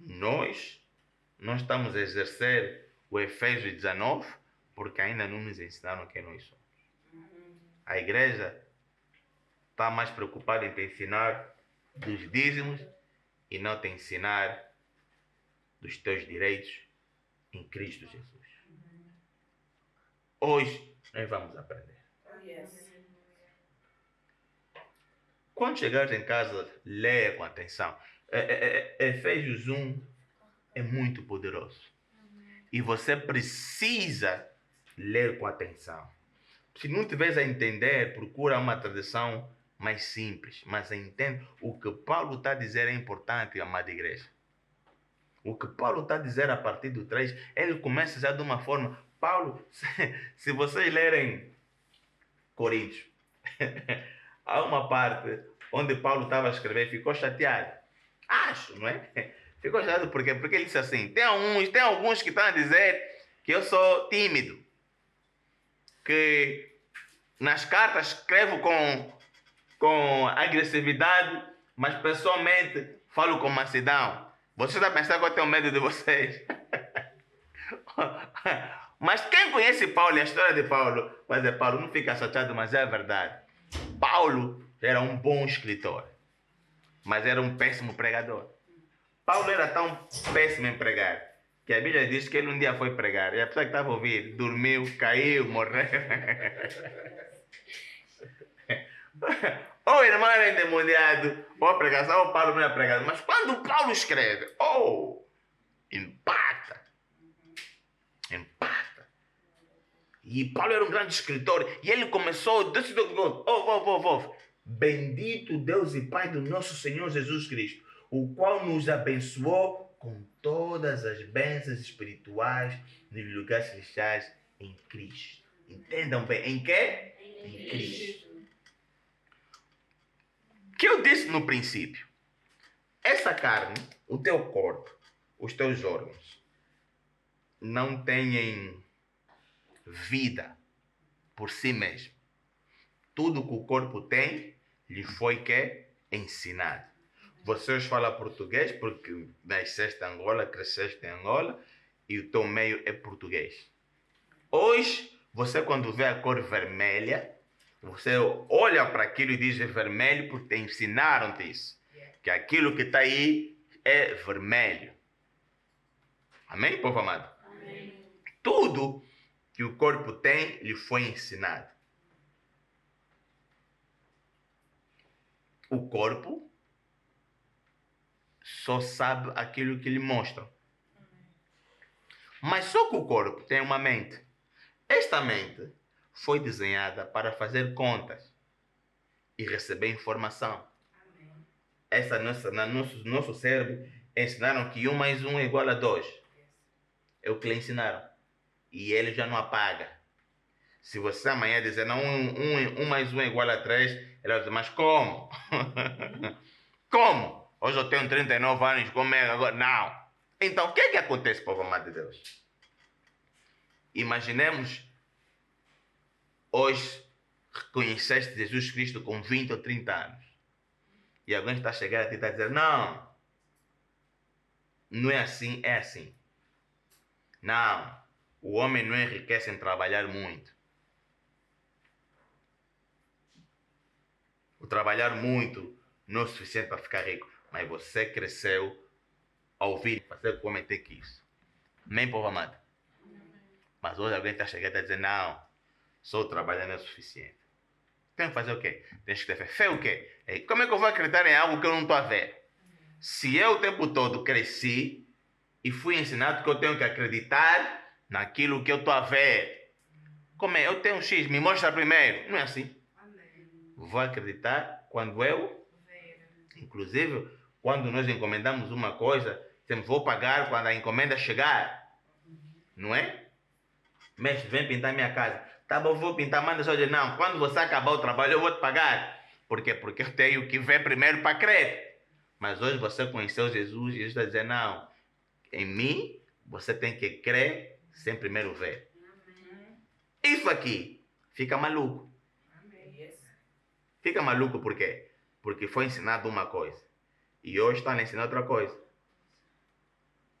Nós não estamos a exercer o Efésios 19 porque ainda não nos ensinaram quem nós somos. A igreja está mais preocupada em te ensinar dos dízimos e não te ensinar dos teus direitos em Cristo Jesus. Hoje nós vamos aprender. Quando chegares em casa, leia com atenção. Efésios 1 é muito poderoso. E você precisa ler com atenção. Se não tiveres a entender, procura uma tradução mais simples. Mas entende o que Paulo está a dizer é importante, amada igreja. O que Paulo está a dizer a partir do 3, ele começa já de uma forma. Paulo, se vocês lerem Coríntios, há uma parte onde Paulo estava a escrever e ficou chateado. Acho, não é? Ficou chateado por quê? Porque ele disse assim, tem alguns que estão a dizer que eu sou tímido, que nas cartas escrevo com agressividade, mas pessoalmente falo com mansidão. Vocês estão a pensar que eu tenho medo de vocês? Mas quem conhece Paulo e a história de Paulo, vai dizer, Paulo, não fica chateado, mas é a verdade. Paulo era um bom escritor, mas era um péssimo pregador. Paulo era tão péssimo em pregar, que a Bíblia diz que ele um dia foi pregar, e a pessoa que estava a ouvir, dormiu, caiu, morreu. Ou o irmão era endemoniado, ou a pregação, ou Paulo não era pregado. Mas quando Paulo escreve, impacta. Impacta. E Paulo era um grande escritor. E ele começou, bendito Deus e Pai do nosso Senhor Jesus Cristo, o qual nos abençoou com todas as bênçãos espirituais nos lugares celestiais em Cristo. Entendam bem, em quê? Em Cristo. Que eu disse no princípio, essa carne, o teu corpo, os teus órgãos, não têm vida por si mesmo. Tudo que o corpo tem, lhe foi ensinado. Vocês falam português porque nasceste em Angola, cresceste em Angola e o teu meio é português. Hoje, você quando vê a cor vermelha, você olha para aquilo e diz é vermelho porque te ensinaram-te isso. Que aquilo que está aí é vermelho. Amém, povo amado? Amém. Tudo que o corpo tem lhe foi ensinado. O corpo só sabe aquilo que lhe mostram. Mas só que o corpo tem uma mente. Esta mente foi desenhada para fazer contas e receber informação. Nosso cérebro ensinaram que 1 mais 1 é igual a 2. É o que lhe ensinaram. E ele já não apaga. Se você amanhã dizer, não, 1 mais 1 é igual a 3, ele vai dizer, mas como? Como? Hoje eu tenho 39 anos, como é agora? Não. Então, o que é que acontece, povo amado de Deus? Imaginemos, hoje, reconheceste Jesus Cristo com 20 ou 30 anos. E alguém está a chegar a ti e está a dizer, não é assim, é assim. Não, o homem não enriquece em trabalhar muito. O trabalhar muito não é o suficiente para ficar rico. Mas você cresceu a ouvir, fazer o que o homem tem que isso. Amém, povo amado? Mas hoje alguém está chegando a dizer, não, só trabalhar não é suficiente. Tem que fazer o quê? Tens que ter fé. Fé o quê? Como é que eu vou acreditar em algo que eu não estou a ver? Se eu o tempo todo cresci e fui ensinado que eu tenho que acreditar naquilo que eu estou a ver. Como é? Eu tenho um X, me mostra primeiro. Não é assim. Vou acreditar quando eu... Inclusive, quando nós encomendamos uma coisa, dizemos, vou pagar quando a encomenda chegar. Não é? Mestre, vem pintar minha casa. Tá bom, vou pintar, manda só dizer, não, quando você acabar o trabalho eu vou te pagar. Por quê? Porque eu tenho que ver primeiro para crer. Mas hoje você conheceu Jesus e Jesus está dizendo, não, em mim você tem que crer sem primeiro ver. Isso aqui fica maluco. Fica maluco por quê? Porque foi ensinado uma coisa e hoje está a ensinar outra coisa.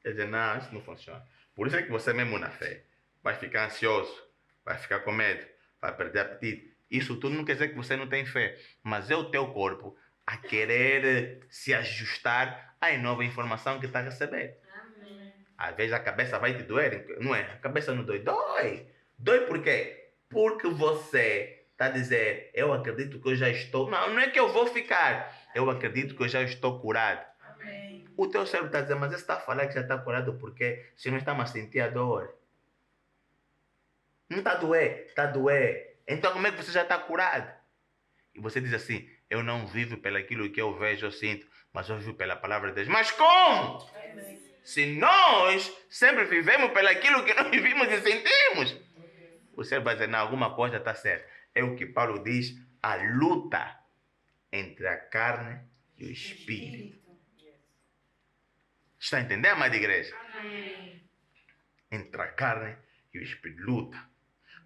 Quer dizer, não, isso não funciona. Por isso é que você mesmo na fé vai ficar ansioso, vai ficar com medo, vai perder apetite. Isso tudo não quer dizer que você não tem fé, mas é o teu corpo a querer se ajustar à nova informação que está a receber. Às vezes a cabeça vai te doer, não é? A cabeça não dói. Dói! Dói por quê? Porque você está a dizer, eu acredito que eu já estou... Não, não é que eu vou ficar. Eu acredito que eu já estou curado. Amém. O teu cérebro está a dizer, mas você está a falar que já está curado porque se não está a sentir a dor. Não está a doer, está a doer. Então como é que você já está curado? E você diz assim, eu não vivo pelaquilo que eu vejo, eu sinto, mas eu vivo pela palavra de Deus. Mas como? Amém. Se nós sempre vivemos pelaquilo que nós vivimos e sentimos. O cérebro vai dizer, não, alguma coisa está certa. É o que Paulo diz, a luta entre a carne e o espírito. Está entendendo, amada igreja? Amém. Entre a carne e o espírito. Luta.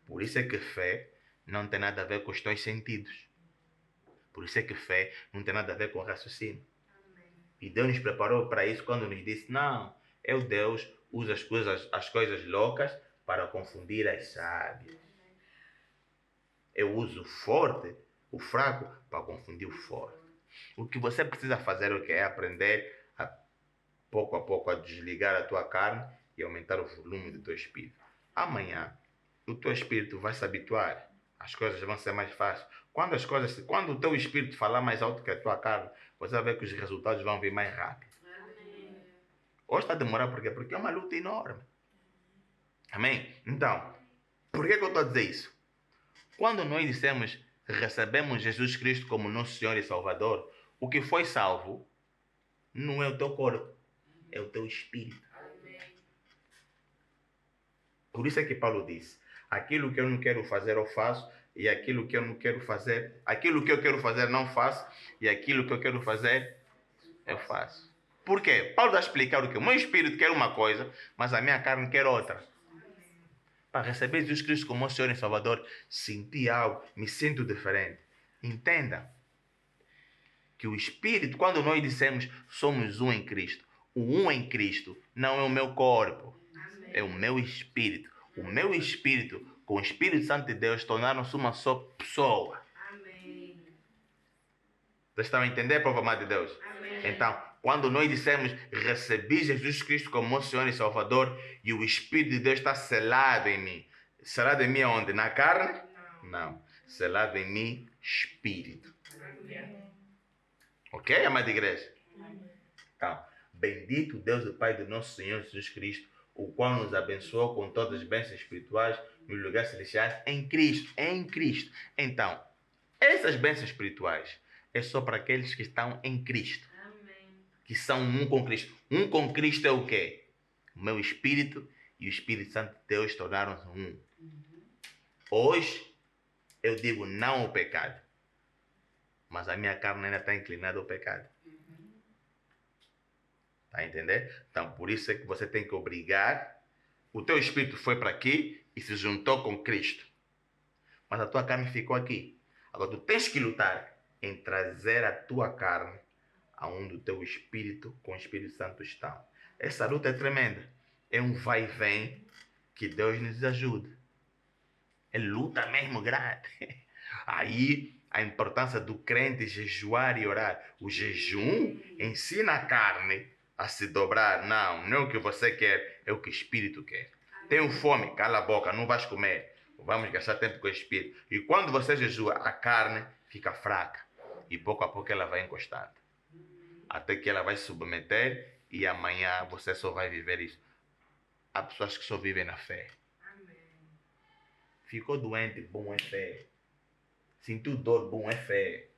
Por isso é que fé não tem nada a ver com os teus sentidos. Por isso é que fé não tem nada a ver com o raciocínio. E Deus nos preparou para isso quando nos disse, não, Deus usa as coisas loucas para confundir as sábias. Eu uso o forte, o fraco, para confundir o forte. O que você precisa fazer é aprender pouco a pouco a desligar a tua carne e aumentar o volume do teu espírito. Amanhã, o teu espírito vai se habituar. As coisas vão ser mais fáceis. Quando o teu espírito falar mais alto que a tua carne, você vai ver que os resultados vão vir mais rápido. Hoje está a demorar por quê? Porque é uma luta enorme. Amém? Então, por que eu estou a dizer isso? Quando nós dissemos, recebemos Jesus Cristo como nosso Senhor e Salvador, o que foi salvo não é o teu corpo, é o teu espírito. Por isso é que Paulo disse, aquilo que eu não quero fazer eu faço, e aquilo que eu não quero fazer, aquilo que eu quero fazer não faço, e aquilo que eu quero fazer eu faço. Por quê? Paulo está a explicar o que o meu espírito quer uma coisa, mas a minha carne quer outra. Para receber Jesus Cristo como Senhor e Salvador, senti algo, me sinto diferente. Entenda que o Espírito, quando nós dissemos somos um em Cristo, o um em Cristo não é o meu corpo, é o meu espírito. O meu espírito, com o Espírito Santo de Deus, tornaram-se uma só pessoa. Amém. Vocês estão a entender, povo amado de Deus? Amém. Então, quando nós dissemos recebi Jesus Cristo como meu Senhor e Salvador e o Espírito de Deus está selado em mim. Selado em mim aonde? Na carne? Não. Selado em mim, espírito. Ok, amada igreja? Então, bendito Deus e Pai do nosso Senhor Jesus Cristo, o qual nos abençoou com todas as bênçãos espirituais nos lugares celestiais em Cristo. Em Cristo. Então, essas bênçãos espirituais é só para aqueles que estão em Cristo. Que são um com Cristo. Um com Cristo é o quê? O meu espírito e o Espírito Santo de Deus tornaram-se um. Hoje, eu digo não ao pecado. Mas a minha carne ainda está inclinada ao pecado. Está a entender? Então, por isso é que você tem que obrigar. O teu espírito foi para aqui e se juntou com Cristo. Mas a tua carne ficou aqui. Agora, tu tens que lutar em trazer a tua carne aonde o teu espírito com o Espírito Santo estão. Essa luta é tremenda. É um vai e vem que Deus nos ajude. É luta mesmo grande. Aí a importância do crente jejuar e orar. O jejum ensina a carne a se dobrar. Não é o que você quer, é o que o espírito quer. Tenho fome, cala a boca, não vais comer. Vamos gastar tempo com o espírito. E quando você jejua, a carne fica fraca. E pouco a pouco ela vai encostando. até que ela vai se submeter e amanhã você só vai viver isso. Há pessoas que só vivem na fé. Ficou doente, bom é fé. Sentiu dor, bom é fé.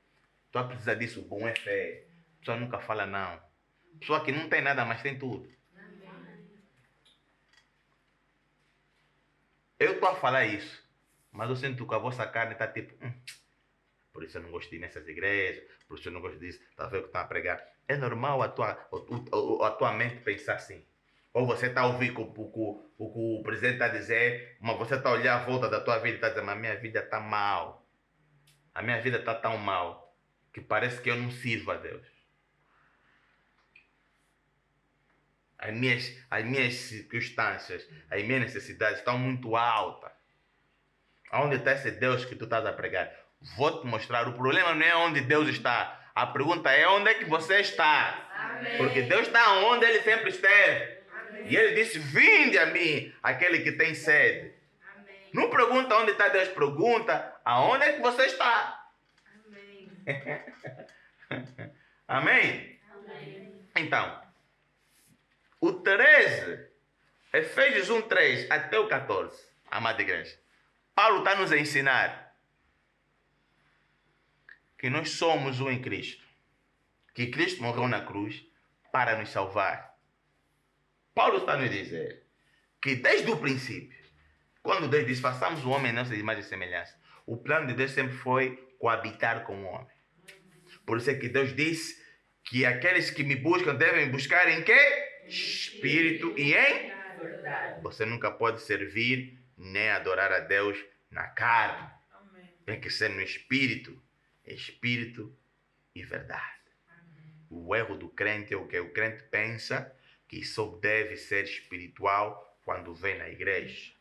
Só precisa disso, bom é fé. A pessoa nunca fala não. Pessoa que não tem nada, mas tem tudo. Eu estou a falar isso, mas eu sinto que a vossa carne está tipo, por isso eu não gosto de ir nessas igrejas, por isso eu não gosto disso, está vendo o que estão a pregar. É normal a tua mente pensar assim. Ou você está a ouvir o que o presidente está a dizer, mas você está a olhar a volta da tua vida e está a dizer, mas a minha vida está mal. A minha vida está tão mal que parece que eu não sirvo a Deus. As minhas circunstâncias, as minhas necessidades estão muito altas. Onde está esse Deus que tu estás a pregar? Vou te mostrar. O problema não é onde Deus está. A pergunta é onde é que você está. Amém. Porque Deus está onde Ele sempre esteve. Amém. E Ele disse, vinde a mim, aquele que tem sede. Amém. Não pergunta onde está Deus, pergunta aonde é que você está. Amém. Amém? Amém. Então, o 13, Efésios 1:3 até o 14, amada igreja. Paulo está nos a ensinar que nós somos um em Cristo. Que Cristo morreu na cruz para nos salvar. Paulo está a nos dizer que desde o princípio, quando Deus disse, façamos o homem em nossa imagem e semelhança, o plano de Deus sempre foi coabitar com o homem. Por isso é que Deus disse que aqueles que me buscam devem me buscar em quê? Espírito e em verdade. Você nunca pode servir nem adorar a Deus na carne. Amém. Tem que ser no espírito. Espírito e verdade. O erro do crente é o que o crente pensa que só deve ser espiritual quando vem na igreja.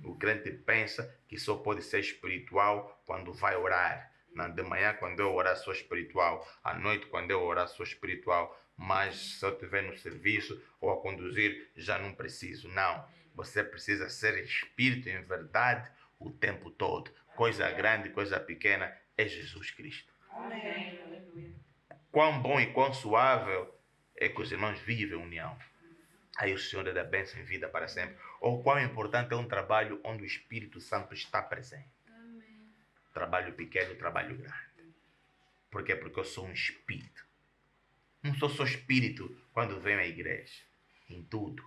O crente pensa que só pode ser espiritual quando vai orar. De manhã, quando eu orar, sou espiritual. À noite, quando eu orar, sou espiritual. Mas se eu estiver no serviço ou a conduzir, já não preciso. Não. Você precisa ser espírito em verdade o tempo todo. Coisa grande, coisa pequena, é Jesus Cristo. Amém. Quão bom e quão suave é que os irmãos vivem união. Aí o Senhor dá bênção em vida para sempre. Ou quão importante é um trabalho onde o Espírito Santo está presente. Amém. Trabalho pequeno, trabalho grande. Por quê? Porque eu sou um espírito. Não sou só espírito quando venho à igreja. Em tudo.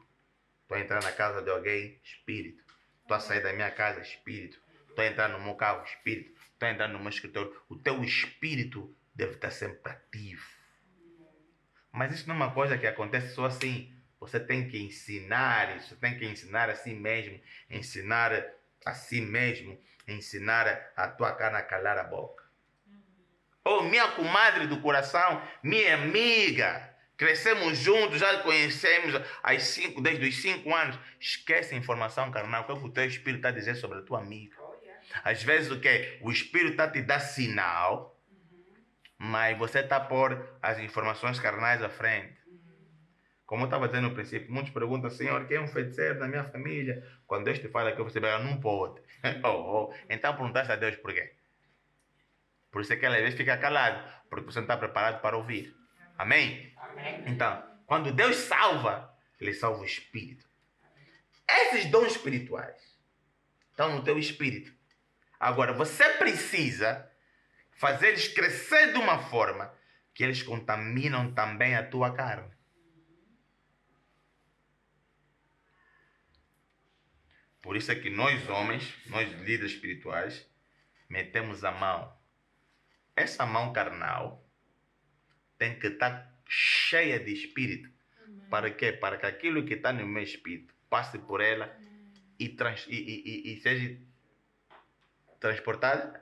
Estou a entrar na casa de alguém, espírito. Estou a sair da minha casa, espírito. Estou a entrar no meu carro, espírito. Estou a entrar no meu escritório. O teu espírito deve estar sempre ativo. Mas isso não é uma coisa que acontece só assim. Você tem que ensinar isso. Tem que ensinar a si mesmo. Ensinar a si mesmo. Ensinar a tua carne a calar a boca. Oh, minha comadre do coração, minha amiga. Crescemos juntos, já conhecemos desde os 5 anos. Esquece a informação carnal. O que o teu espírito está a dizer sobre a tua amiga? Às vezes o que? O espírito está a te dar sinal, mas você está a pôr as informações carnais à frente. Como eu estava dizendo no princípio, muitos perguntam, Senhor, quem é um feiticeiro na minha família? Quando Deus te fala que você não pode. Então perguntaste a Deus por quê? Por isso é que às vezes fica calado, porque você não está preparado para ouvir. Amém? Amém. Então, quando Deus salva, Ele salva o espírito. Esses dons espirituais estão no teu espírito. Agora, você precisa fazer eles crescer de uma forma que eles contaminam também a tua carne. Por isso é que nós homens, nós líderes espirituais, metemos a mão. Essa mão carnal tem que estar cheia de espírito. Amém. Para quê? Para que aquilo que está no meu espírito passe por ela e seja transportado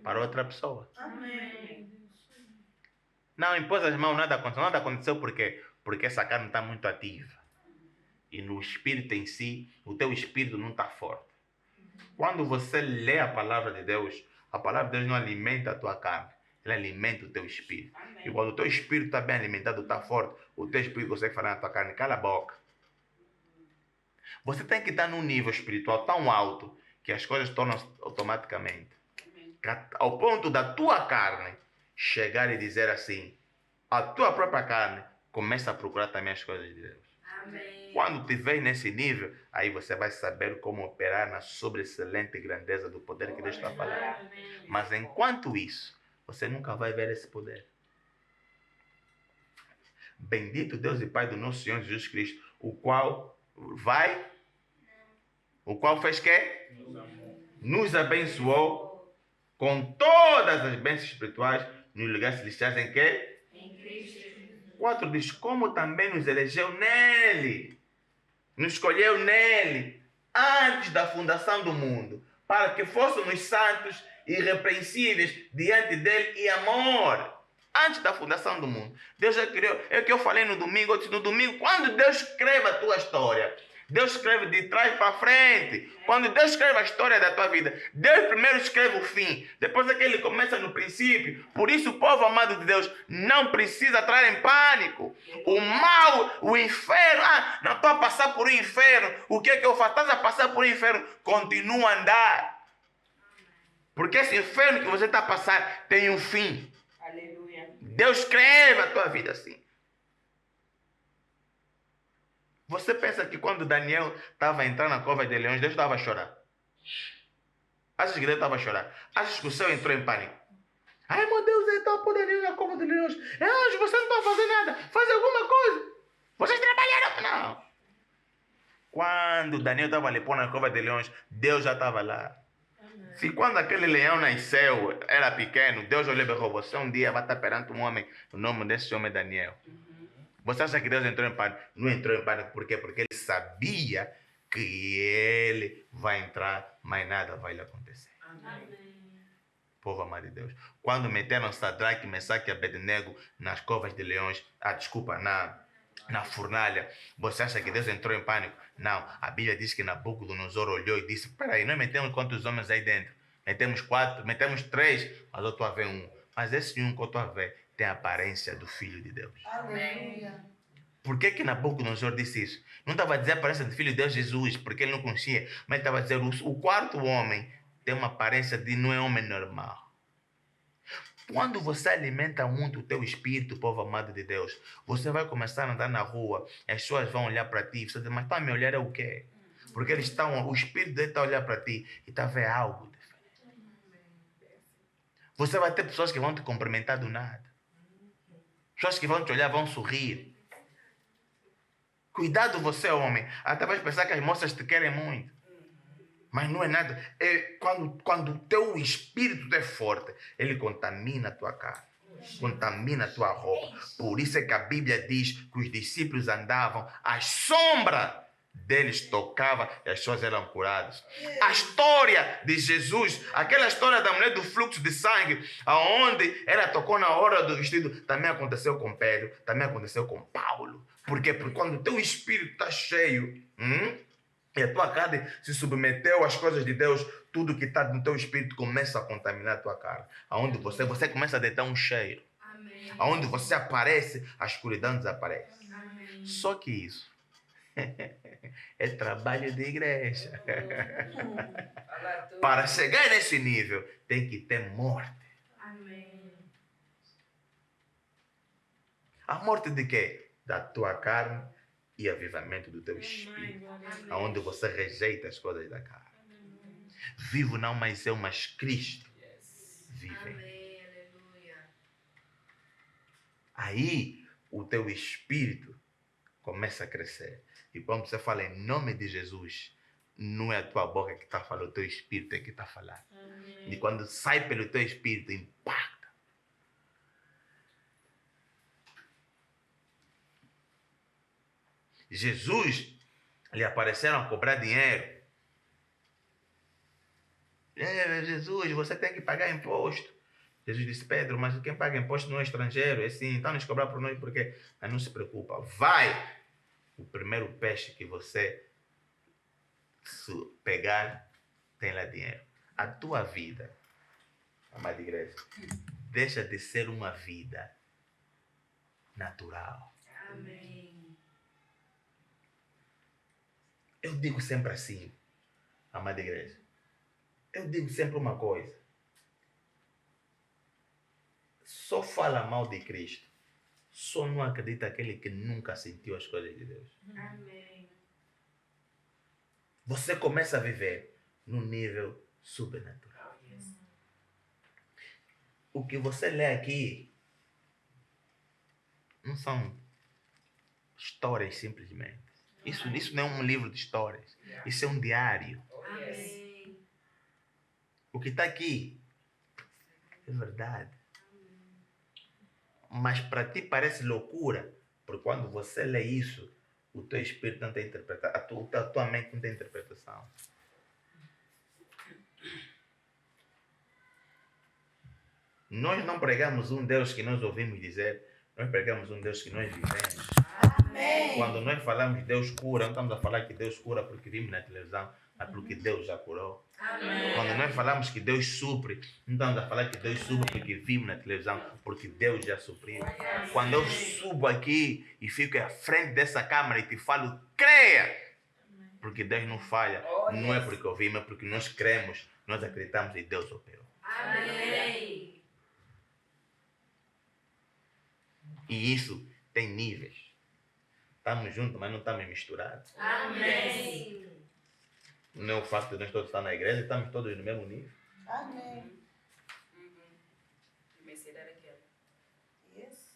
para outra pessoa. Amém. Não impôs as mãos, nada aconteceu. Nada aconteceu por quê? Porque essa carne está muito ativa. E no espírito em si, o teu espírito não está forte. Quando você lê a palavra de Deus, a palavra de Deus não alimenta a tua carne. Ela alimenta o teu espírito. Amém. E quando o teu espírito está bem alimentado, está forte, o teu espírito consegue falar na tua carne, cala a boca. Você tem que estar num nível espiritual tão alto que as coisas tornam-se automaticamente. Ao ponto da tua carne chegar e dizer assim, a tua própria carne começa a procurar também as coisas de Deus. Amém. Quando te vês nesse nível, aí você vai saber como operar na sobreexcelente grandeza do poder que Deus está falando. Amém. Mas enquanto isso, você nunca vai ver esse poder. Bendito Deus e Pai do nosso Senhor Jesus Cristo, o qual fez quê? Nos abençoou com todas as bênçãos espirituais nos lugares celestiais em quê? Em Cristo Jesus. 4 diz, como também nos elegeu nele, nos escolheu nele, antes da fundação do mundo, para que fôssemos santos e irrepreensíveis diante dele em amor. Antes da fundação do mundo. Deus já criou. É o que eu falei no domingo. No domingo, quando Deus escreve a tua história, Deus escreve de trás para frente. Quando Deus escreve a história da tua vida, Deus primeiro escreve o fim. Depois é que ele começa no princípio. Por isso, o povo amado de Deus não precisa entrar em pânico. O mal, o inferno. Não estou a passar por um inferno. O que é que eu faço? Estás a passar por um inferno. Continua a andar. Porque esse inferno que você está a passar tem um fim. Aleluia. Deus escreve a tua vida assim. Você pensa que quando Daniel estava entrando na cova de leões, Deus estava a chorar? Achas que Deus estava a chorar? Achas que o céu entrou em pânico? Ai meu Deus, ele está por Daniel na cova de leões. Anjo, você não está fazendo nada. Faz alguma coisa. Vocês trabalharam? Não. Quando Daniel estava ali pôr na cova de leões, Deus já estava lá. Se quando aquele leão nasceu, era pequeno, Deus olhou e falou, você um dia vai estar perante um homem, o nome desse homem é Daniel. Você acha que Deus entrou em pânico? Não entrou em pânico, por quê? Porque ele sabia que ele vai entrar, mas nada vai lhe acontecer. Amém. Povo amado de Deus. Quando meteram Sadraque, Mesaque e Abednego nas covas de leões, na fornalha, você acha que Deus entrou em pânico? Não, a Bíblia diz que Nabucodonosor olhou e disse, peraí, nós metemos quantos homens aí dentro? Metemos 4, metemos 3, mas eu estou a ver um. Mas esse um que eu estou a ver tem a aparência do Filho de Deus. Aleluia. Por que Nabucodonosor disse isso? Não estava a dizer a aparência do Filho de Deus Jesus, porque ele não conhecia, mas estava a dizer, o quarto homem tem uma aparência de não é homem normal. Quando você alimenta muito o teu espírito, povo amado de Deus, você vai começar a andar na rua, as pessoas vão olhar para ti, você diz, mas está a me olhar é o quê? Porque o espírito dele está a olhar para ti e está a ver algo diferente. Você vai ter pessoas que vão te cumprimentar do nada. Pessoas que vão te olhar, vão sorrir. Cuidado você, homem. Até vais pensar que as moças te querem muito. Mas não é nada. Quando o teu espírito é forte, ele contamina a tua carne. Contamina a tua roupa. Por isso é que a Bíblia diz que os discípulos andavam, a sombra deles tocava e as pessoas eram curadas. A história de Jesus, aquela história da mulher do fluxo de sangue, aonde ela tocou na hora do vestido, também aconteceu com Pedro, também aconteceu com Paulo. Por quê? Porque quando o teu espírito está cheio, e a tua carne se submeteu às coisas de Deus, tudo que está no teu espírito começa a contaminar a tua carne. Aonde você começa a deitar um cheiro. Amém. Aonde você aparece, a escuridão desaparece. Amém. Só que isso é trabalho de igreja. Para chegar nesse nível, tem que ter morte. Amém. A morte de quê? Da tua carne e avivamento do teu espírito. Aonde você rejeita as coisas da carne. Vivo não mais eu, mas Cristo vive. Amém. Aleluia. Aí o teu espírito começa a crescer. E quando você fala em nome de Jesus, não é a tua boca que está falando, o teu espírito é que está falando. Amém. E quando sai pelo teu espírito, impacta. Jesus, lhe apareceram a cobrar dinheiro. Jesus, você tem que pagar imposto. Jesus disse, Pedro, mas quem paga imposto não é estrangeiro. É sim, então nos cobrar por nós, porque mas não se preocupa. Vai! O primeiro peixe que você pegar, tem lá dinheiro. A tua vida, amada igreja, deixa de ser uma vida natural. Amém. Eu digo sempre assim, amada igreja. Eu digo sempre uma coisa. Só fala mal de Cristo Só não acredita aquele que nunca sentiu as coisas de Deus. Amém. Você começa a viver no nível sobrenatural. O que você lê aqui não são histórias simplesmente. Isso não é um livro de histórias. Isso é um diário. Amém. O que está aqui é verdade. Mas para ti parece loucura, porque quando você lê isso, o teu espírito não tem interpretação, a tua mente não tem interpretação. Nós não pregamos um Deus que nós ouvimos dizer, nós pregamos um Deus que nós vivemos. Amém. Quando nós falamos de Deus cura, não estamos a falar que Deus cura porque vimos na televisão, mas porque Deus já curou. Amém. Quando nós falamos que Deus supre, não estamos a falar que Deus supre porque vimos na televisão, porque Deus já supriu. Quando eu subo aqui e fico à frente dessa câmara e te falo, creia! Porque Deus não falha. Não é porque ouvimos, é porque nós cremos, nós acreditamos e Deus operou. Amém. E isso tem níveis. Estamos juntos, mas não estamos misturados. Amém. Não é o fato de nós todos estar na igreja, estamos todos no mesmo nível. Amém. Yes.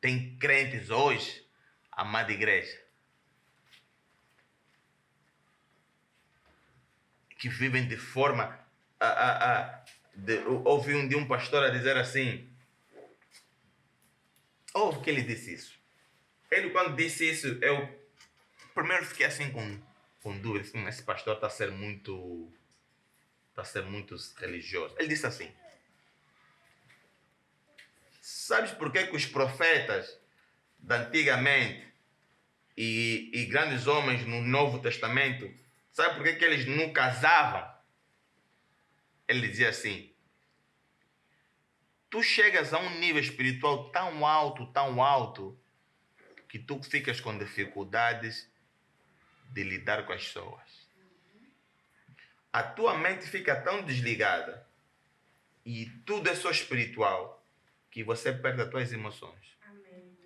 Tem crentes hoje, amada igreja, que vivem de forma ouvi um de um pastor a dizer assim, ouve que ele disse isso. Ele quando disse isso, eu primeiro fiquei assim com dúvida, assim, esse pastor está a ser muito religioso. Ele disse assim, sabes por que os profetas de antigamente e grandes homens no Novo Testamento, sabe por que eles não casavam? Ele dizia assim, tu chegas a um nível espiritual tão alto, que tu ficas com dificuldades de lidar com as pessoas. A tua mente fica tão desligada e tudo é só espiritual que você perde as tuas emoções. Amém.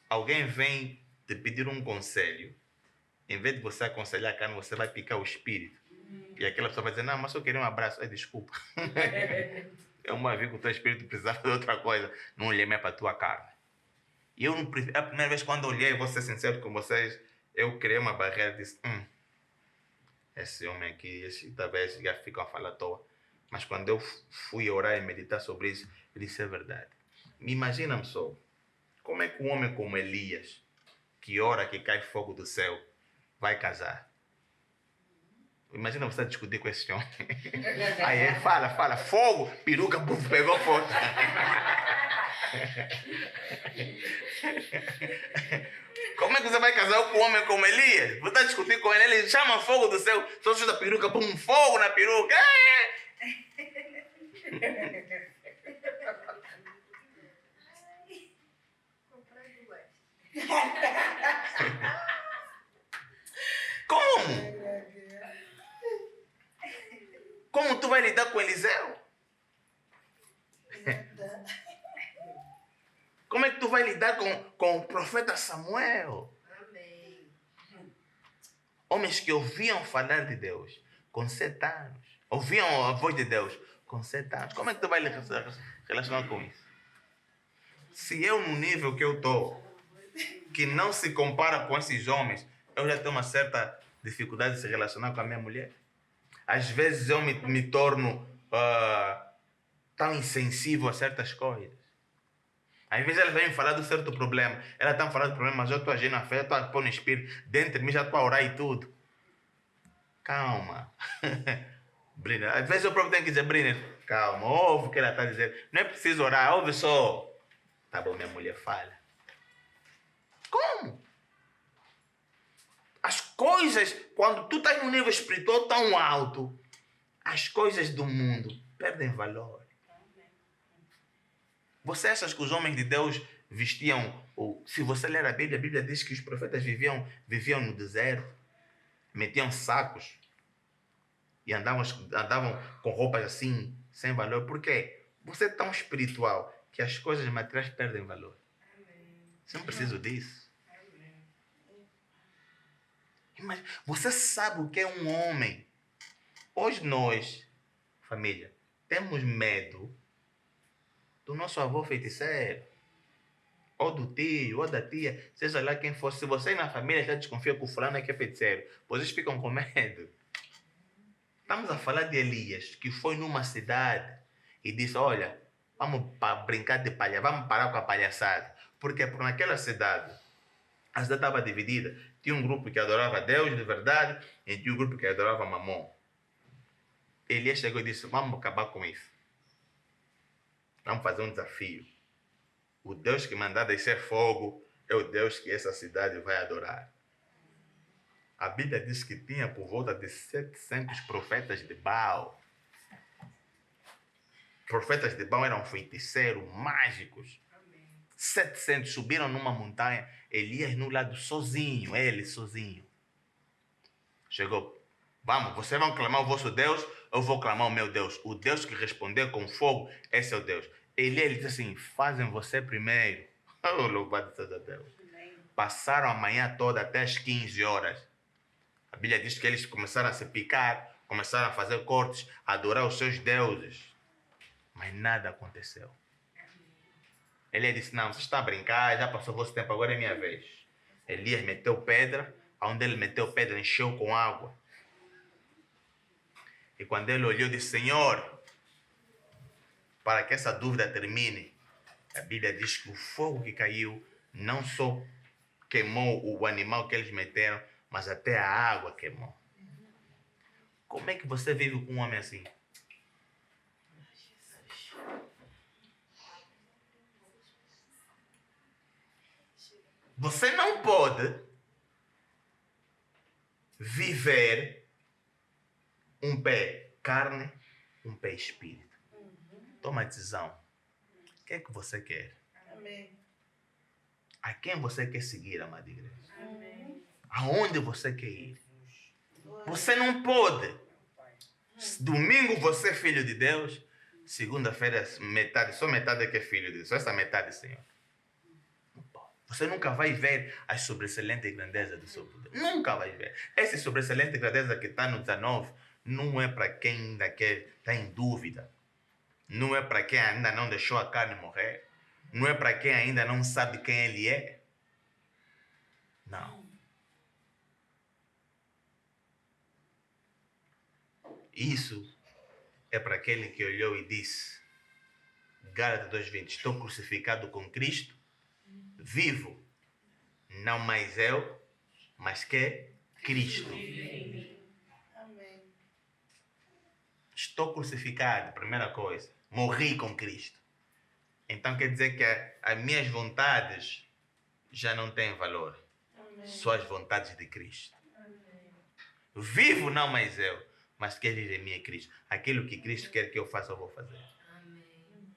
Alguém vem te pedir um conselho, em vez de você aconselhar a carne, você vai picar o espírito. E aquela pessoa vai dizer, não, mas eu queria um abraço. Ai, desculpa. Eu uma vez que o teu espírito precisava de outra coisa, não olhei mais para a tua carne. E eu, a primeira vez quando olhei, vou ser sincero com vocês, eu criei uma barreira e disse, esse homem aqui, talvez já fica a falar à toa. Mas quando eu fui orar e meditar sobre isso, eu disse, é verdade. Imagina-me só, como é que um homem como Elias, que ora que cai fogo do céu, vai casar? Imagina você discutir com esse homem. Aí ele fala, fogo, peruca, buf, pegou fogo. Como é que você vai casar com um homem como Elias? Você está discutindo com ele, ele chama fogo do céu, só chuta a peruca, pum, fogo na peruca. Como? Como tu vai lidar com Eliseu? Como é que tu vai lidar com o profeta Samuel? Amém. Homens que ouviam falar de Deus com 7 anos. Ouviam a voz de Deus com 7 anos. Como é que tu vai relacionar com isso? Se eu no nível que eu estou, que não se compara com esses homens, eu já tenho uma certa dificuldade de se relacionar com a minha mulher. Às vezes eu me torno tão insensível a certas coisas. Às vezes ela vem me falar de um certo problema. Ela está me falando do problema, mas eu estou agindo na fé, eu estou a pôr no espírito. Dentro de mim já estou a orar e tudo. Calma. Briner, às vezes eu próprio tenho que dizer, Briner, calma, ouve o que ela está dizendo. Não é preciso orar, ouve só. Tá bom, minha mulher fala. Como? As coisas, quando tu estás num nível espiritual tão alto, as coisas do mundo perdem valor. Você acha que os homens de Deus vestiam, ou se você ler a Bíblia diz que os profetas viviam no deserto, metiam sacos e andavam com roupas assim, sem valor. Por quê? Você é tão espiritual que as coisas materiais perdem valor. Você não precisa disso. Mas você sabe o que é um homem? Hoje nós, família, temos medo do nosso avô feiticeiro, ou do tio, ou da tia, seja lá quem for. Se você na família já desconfia que o fulano é que é feiticeiro, vocês ficam com medo. Estamos a falar de Elias, que foi numa cidade e disse, olha, vamos brincar de palha, vamos parar com a palhaçada. Porque naquela cidade, a cidade estava dividida. Tinha um grupo que adorava Deus de verdade e tinha um grupo que adorava Mamon. Elias chegou e disse, vamos acabar com isso. Vamos fazer um desafio. O Deus que mandar descer fogo é o Deus que essa cidade vai adorar. A Bíblia diz que tinha por volta de 700 profetas de Baal. Profetas de Baal eram feiticeiros, mágicos. 700 subiram numa montanha. Elias no lado sozinho, ele sozinho. Chegou. Vamos, vocês vão clamar o vosso Deus, eu vou clamar o meu Deus. O Deus que responder com fogo, esse é o Deus. Ele disse assim, fazem você primeiro. Oh, louvado seja Deus. Passaram a manhã toda até as 15 horas. A Bíblia diz que eles começaram a se picar, começaram a fazer cortes, a adorar os seus deuses. Mas nada aconteceu. Ele disse, não, você está a brincar, já passou o vosso tempo, agora é minha vez. Elias meteu pedra, onde ele meteu pedra, encheu com água. E quando ele olhou, disse, Senhor, para que essa dúvida termine, a Bíblia diz que o fogo que caiu não só queimou o animal que eles meteram, mas até a água queimou. Como é que você vive com um homem assim? Você não pode viver um pé carne, um pé espírito. Toma a decisão. O que é que você quer? Amém. A quem você quer seguir, amada igreja? Amém. Aonde você quer ir? Você não pode. Domingo você é filho de Deus. Segunda-feira metade, só metade é que é filho de Deus. Só essa metade, Senhor. Não pode. Você nunca vai ver a sobressalente grandeza do seu poder. Nunca vai ver. Essa sobressalente grandeza que está no 19 não é para quem ainda quer, está em dúvida. Não é para quem ainda não deixou a carne morrer. Não é para quem ainda não sabe quem ele é. Não. Isso é para aquele que olhou e disse, Gálatas 2:20, estou crucificado com Cristo, vivo, não mais eu, mas que Cristo. Amém. Estou crucificado, primeira coisa. Morri com Cristo. Então quer dizer que as minhas vontades já não têm valor. Amém. Só as vontades de Cristo. Vivo não mais eu, mas quem vive em mim é Cristo. Aquilo que Cristo quer que eu faça, eu vou fazer. Amém.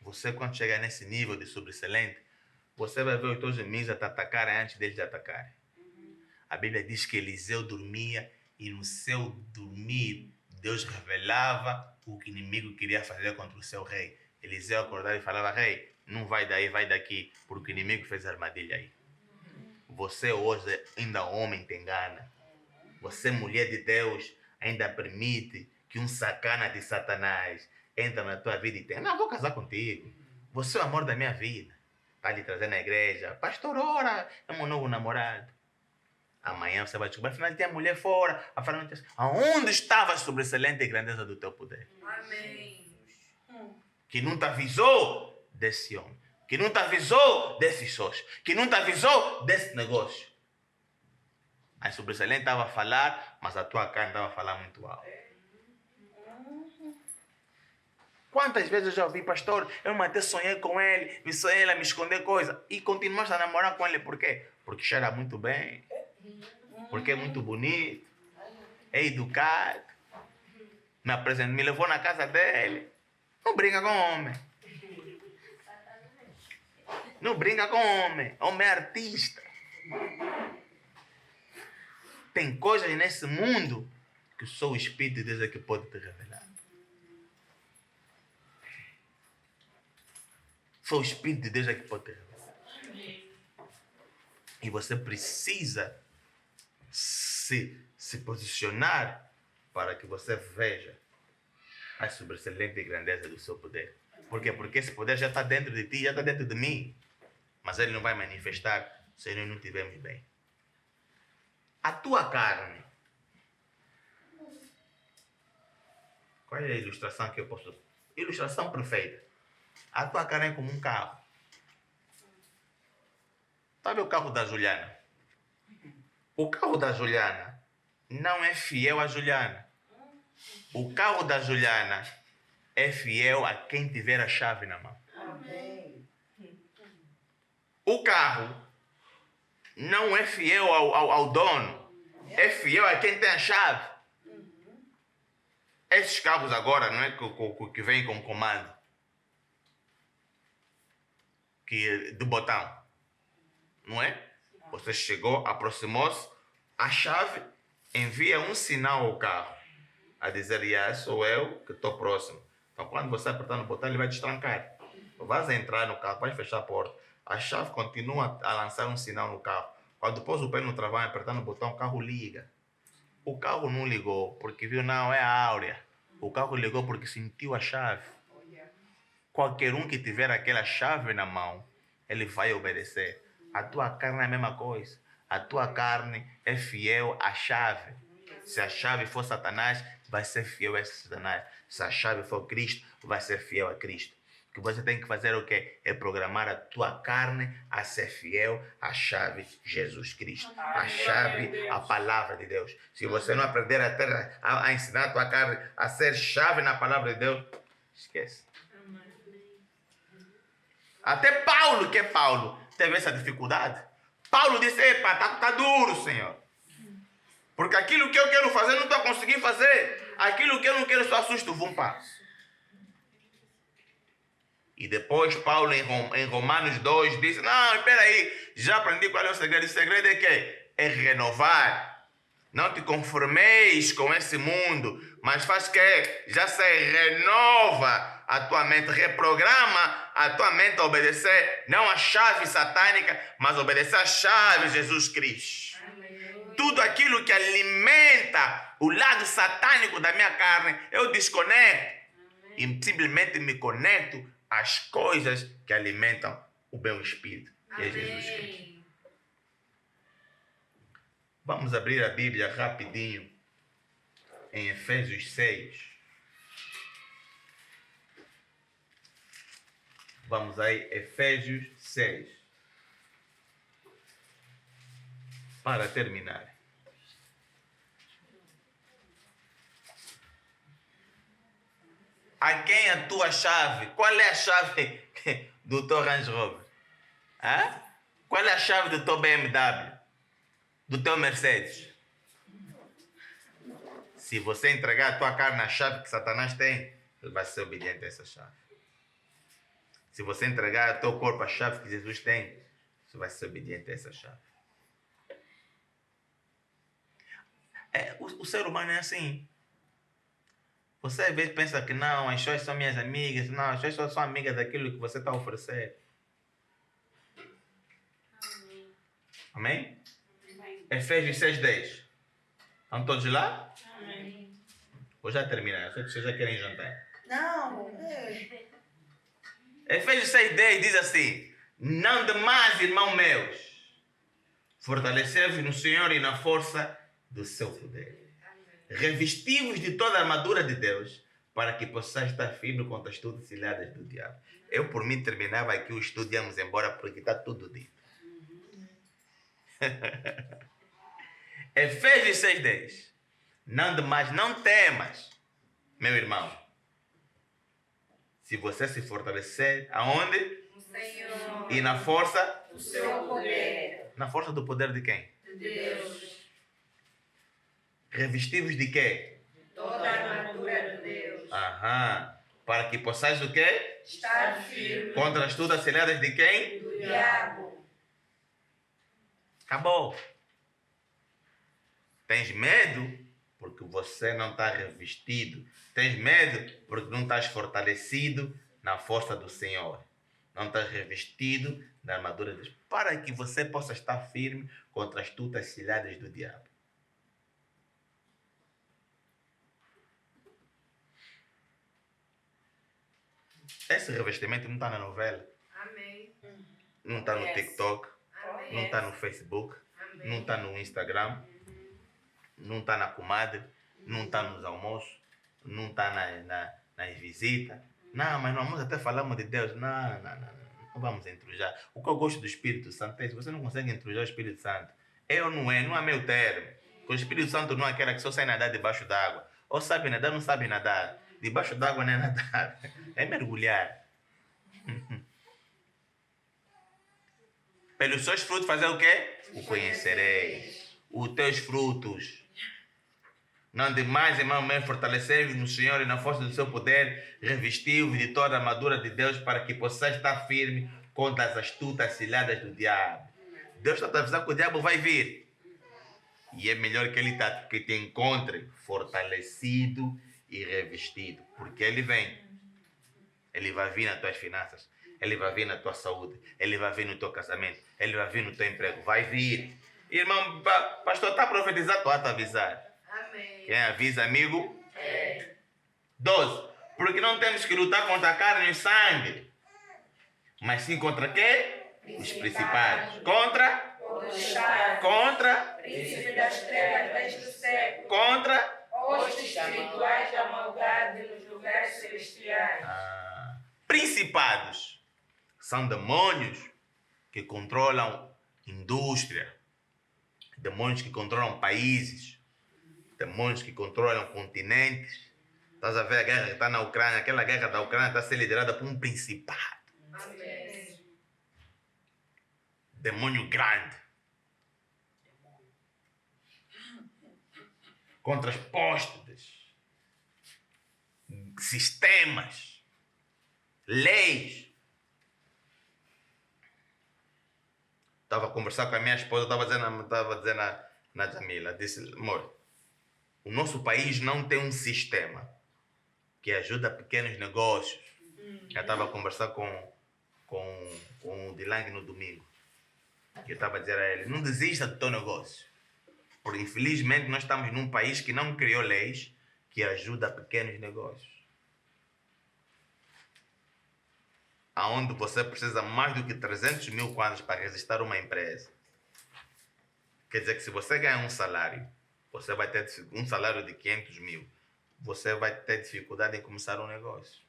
Você, quando chegar nesse nível de sobressalente, você vai ver os teus inimigos a te atacarem antes deles te atacarem. A Bíblia diz que Eliseu dormia e no seu dormir Deus revelava o que o inimigo queria fazer contra o seu rei. Eliseu acordava e falava, rei, não vai daí, vai daqui, porque o inimigo fez armadilha aí. Você hoje ainda homem te engana. Você, mulher de Deus, ainda permite que um sacana de Satanás entre na tua vida e tem, não, vou casar contigo. Você é o amor da minha vida. Vai lhe trazer na igreja. Pastor, ora, é um novo namorado. Amanhã você vai descobrir, afinal tem a mulher fora. Afinal, aonde estava a sobressalente grandeza do teu poder? Amém. Que não te avisou desse homem. Que não te avisou desses sócios. Que não te avisou desse negócio. A sobressalente estava a falar, mas a tua carne estava a falar muito alto. Quantas vezes eu já ouvi, pastor, eu até sonhei com ele, vi só ele a me esconder coisa. E continuaste a namorar com ele, por quê? Porque cheira muito bem. Porque é muito bonito. É educado. Me levou na casa dele. Não brinca com homem. Não brinca com homem. Homem é artista. Tem coisas nesse mundo que só o Espírito de Deus é que pode te revelar. Só o Espírito de Deus é que pode te revelar. E você precisa se posicionar para que você veja a sobressalente grandeza do seu poder. Por quê? Porque esse poder já está dentro de ti, já está dentro de mim. Mas ele não vai manifestar se nós não estivermos bem. A tua carne. Qual é a ilustração que eu posso... Ilustração perfeita. A tua carne é como um carro. Sabe o carro da Juliana? O carro da Juliana não é fiel à Juliana. O carro da Juliana é fiel a quem tiver a chave na mão. Amém. O carro não é fiel ao dono. É fiel a quem tem a chave. Esses carros agora, não é que vêm com comando. Do botão. Não é? Você chegou, aproximou-se, a chave envia um sinal ao carro a dizer, sou eu que estou próximo. Então quando você apertar no botão, ele vai destrancar. Vais entrar no carro, vais fechar a porta. A chave continua a lançar um sinal no carro. Quando pôs o pé no travão e apertar no botão, o carro liga. O carro não ligou porque viu, não, é a Áurea. O carro ligou porque sentiu a chave. Qualquer um que tiver aquela chave na mão, ele vai obedecer. A tua carne é a mesma coisa. A tua carne é fiel à chave. Se a chave for Satanás, vai ser fiel a Satanás. Se a chave for Cristo, vai ser fiel a Cristo. O que você tem que fazer é o quê? É programar a tua carne a ser fiel à chave Jesus Cristo. A chave, a palavra de Deus. Se você não aprender a ensinar a tua carne a ser chave na palavra de Deus, esquece. Até Paulo, que é Paulo, teve essa dificuldade. Paulo disse, epa, tá duro, Senhor. Porque aquilo que eu quero fazer, não estou conseguindo fazer. Aquilo que eu não quero, só assusto, vum passo. E depois Paulo, em Romanos 2, disse, não, espera aí, já aprendi qual é o segredo. O segredo é que é renovar. Não te conformeis com esse mundo, mas faz que já se renova a tua mente, reprograma a tua mente a obedecer, não a chave satânica, mas obedecer a chave Jesus Cristo. Amém. Tudo aquilo que alimenta o lado satânico da minha carne, eu desconecto. Amém. E simplesmente me conecto às coisas que alimentam o meu espírito, que é Jesus Cristo. Vamos abrir a Bíblia rapidinho em Efésios 6. Vamos aí, Efésios 6. Para terminar. A quem a tua chave? Qual é a chave do teu Range Rover? Hã? Qual é a chave do teu BMW? Do teu Mercedes? Se você entregar a tua carne na chave que Satanás tem, ele vai ser obediente a essa chave. Se você entregar o teu corpo à chave que Jesus tem, você vai ser obediente a essa chave. O ser humano é assim. Você às vezes pensa que não, as pessoas são minhas amigas. Não, as pessoas só são amigas daquilo que você está a oferecer. Amém? Efésios 6:10. Estão todos lá? Amém. Vou já terminar. Eu sei que vocês já querem jantar. Não. Efésios 6:10 diz assim: não demais, irmãos meus, fortalecei-vos no Senhor e na força do seu poder. Revesti-vos de toda a armadura de Deus, para que possais estar firme contra as astutas cilhadas do diabo. Eu, por mim, terminava aqui o estudo e íamos embora, porque está tudo dito. Efésios 6:10. Não demais, não temas, meu irmão. Se você se fortalecer, aonde? No Senhor. E na força? O seu poder. Na força do poder de quem? De Deus. Revestivos de quê? Toda a armadura de Deus. Aham. Para que possais o quê? Estar firme. Contra as astutas cilhadas de quem? Do diabo. Acabou. Tens medo porque você não está revestido. Tens medo porque não estás fortalecido na força do Senhor. Não estás revestido da armadura de Deus. Para que você possa estar firme contra as astutas cilhadas do diabo. Esse revestimento não está na novela. Amém. Não está no TikTok. Amém. Não está no Facebook. Amém. Não está no Instagram. Não está na comadre. Não está nos almoços. Não está nas visitas. Não, mas no almoço até falamos de Deus. Não vamos entrujar. O que eu gosto do Espírito Santo é que você não consegue entrujar o Espírito Santo. É ou não é? Não há meio termo. Porque o Espírito Santo não é aquela que só sai nadar debaixo d'água. Ou sabe nadar, não sabe nadar. Debaixo d'água não é nadar. É mergulhar. Pelos seus frutos fazer o quê? O conhecereis. Os teus frutos. Não demais, irmão, mesmo fortalecer-vos no Senhor e na força do seu poder, revestiu-vos de toda a armadura de Deus para que possais estar firme contra as astutas cilhadas do diabo. Deus está a avisar que o diabo vai vir. E é melhor que ele que te encontre fortalecido e revestido. Porque ele vem. Ele vai vir nas tuas finanças. Ele vai vir na tua saúde. Ele vai vir no teu casamento. Ele vai vir no teu emprego. Vai vir. Irmão, pastor, está a profetizar, estou a te avisar. Amém. Quem avisa, amigo? 12. Porque não temos que lutar contra a carne e o sangue. Mas sim contra quê? Os principados. Contra? Contra? Príncipe das trevas deste século. Contra? Hostes espirituais da maldade nos lugares celestiais. Principados são demônios que controlam indústria, demônios que controlam países, demônios que controlam continentes. Estás a ver a guerra que está na Ucrânia? Aquela guerra da Ucrânia está a ser liderada por um principado. Amém. Demônio grande. Contra as postes, sistemas, leis. Estava a conversar com a minha esposa, estava a dizer na Jamila, disse, amor, o nosso país não tem um sistema que ajuda pequenos negócios. Eu estava a conversar com o Dilang no domingo. Eu estava a dizer a ele, não desista do teu negócio. Porque infelizmente nós estamos num país que não criou leis que ajudam pequenos negócios. Aonde você precisa mais do que 300 mil kwanzas para registrar uma empresa. Quer dizer que se você ganhar um salário, você vai ter um salário de 500 mil. Você vai ter dificuldade em começar um negócio.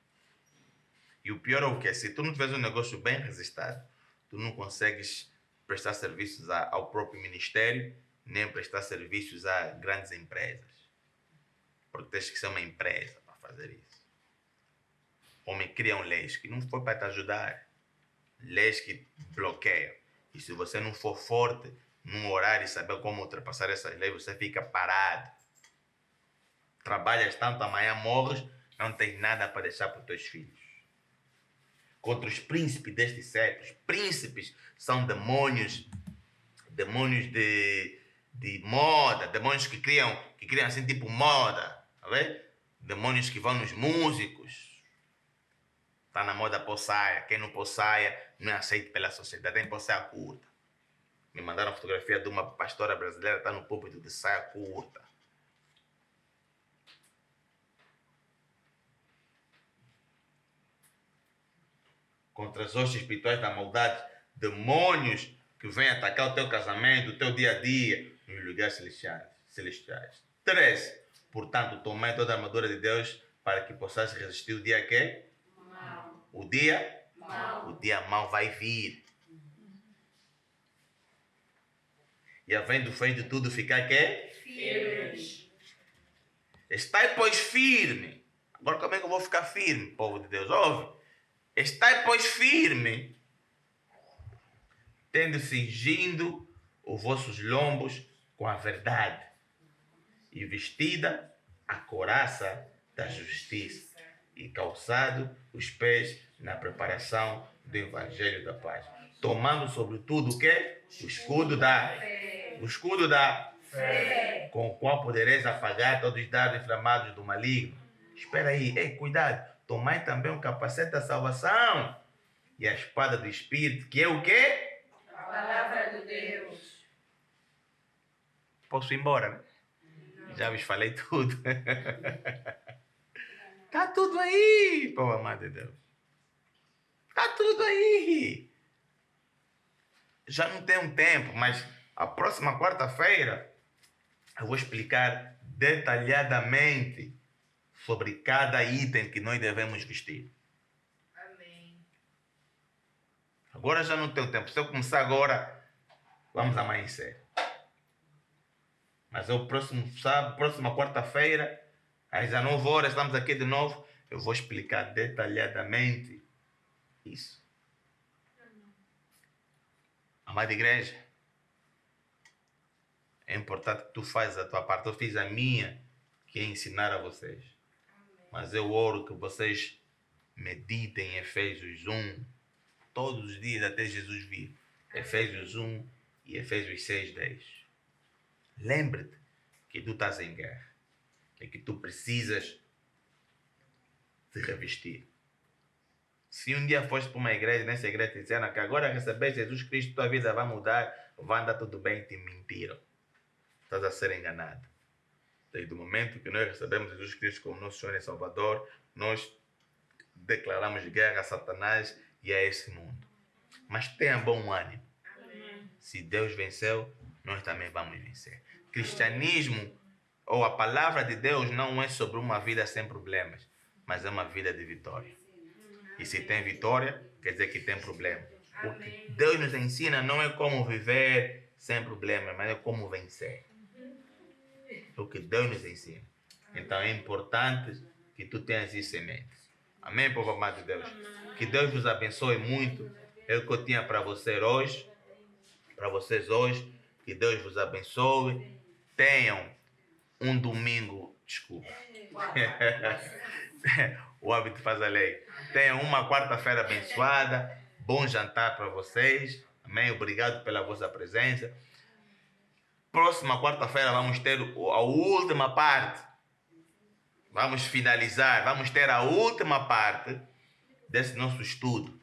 E o pior é o que? Se tu não tiveres um negócio bem registrado, tu não consegues prestar serviços ao próprio ministério, nem prestar serviços a grandes empresas. Porque tens que ser uma empresa para fazer isso. Homem criam leis que não foi para te ajudar. Leis que bloqueiam. E se você não for forte num horário e saber como ultrapassar essas leis, você fica parado. Trabalhas tanto, amanhã morres, não tens nada para deixar para os teus filhos. Contra os príncipes deste século. Os príncipes são demônios de moda, demônios que criam assim tipo moda, tá vendo? Demônios que vão nos músicos. Está na moda pôr saia. Quem não pôr saia não é aceito pela sociedade. Tem que pôr saia curta. Me mandaram a fotografia de uma pastora brasileira, está no púlpito de saia curta. Contra as hostes espirituais da maldade, demônios que vêm atacar o teu casamento, o teu dia a dia, nos lugares celestiais. 13. Portanto, tomai toda a armadura de Deus para que possais resistir o dia que? Mal. O dia? Mal. O dia mau vai vir. E havendo feito tudo, ficar que? Firmes. Estai, pois, firme. Agora, como é que eu vou ficar firme, povo de Deus? Ouve. Estai, pois, firme, tendo cingindo os vossos lombos com a verdade e vestida a couraça da justiça e calçado os pés na preparação do evangelho da paz. Tomando sobretudo o quê? O escudo da Fé. Com o qual podereis apagar todos os dardos inflamados do maligno. Espera aí, ei, cuidado. Tomai também o capacete da salvação e a espada do Espírito, que é o quê? A palavra de Deus. Posso ir embora, né? Já vos falei tudo. Tá tudo aí, povo amado de Deus. Tá tudo aí. Já não tenho tempo, mas a próxima quarta-feira eu vou explicar detalhadamente sobre cada item que nós devemos vestir. Amém. Agora já não tenho tempo. Se eu começar agora, vamos amanhecer. Mas eu próximo sábado, próxima quarta-feira, às 19 horas, estamos aqui de novo. Eu vou explicar detalhadamente isso. Amada igreja, é importante que tu faças a tua parte. Eu fiz a minha, que é ensinar a vocês. Mas eu oro que vocês meditem em Efésios 1, todos os dias até Jesus vir. Efésios 1 e Efésios 6:10. Lembre-te que tu estás em guerra e que tu precisas te revestir. Se um dia foste para uma igreja, nessa igreja te disseram que agora receber Jesus Cristo, tua vida vai mudar, vai andar tudo bem, te mentiram. Estás a ser enganado. Desde o momento que nós recebemos Jesus Cristo como nosso Senhor e Salvador, nós declaramos guerra a Satanás e a esse mundo. Mas tenha bom ânimo. Amém. Se Deus venceu, nós também vamos vencer. Cristianismo, ou a palavra de Deus, não é sobre uma vida sem problemas, mas é uma vida de vitória. E se tem vitória, quer dizer que tem problema. O que Deus nos ensina não é como viver sem problemas, mas é como vencer. É o que Deus nos ensina. Então é importante que tu tenhas isso em mente. Amém, povo amado de Deus? Que Deus vos abençoe muito. É o que eu tinha para vocês hoje. Para vocês hoje. Que Deus vos abençoe. Tenham um domingo. Desculpa. O hábito faz a lei. Tenham uma quarta-feira abençoada. Bom jantar para vocês. Amém. Obrigado pela vossa presença. Próxima quarta-feira vamos ter a última parte. Vamos finalizar. Vamos ter a última parte desse nosso estudo.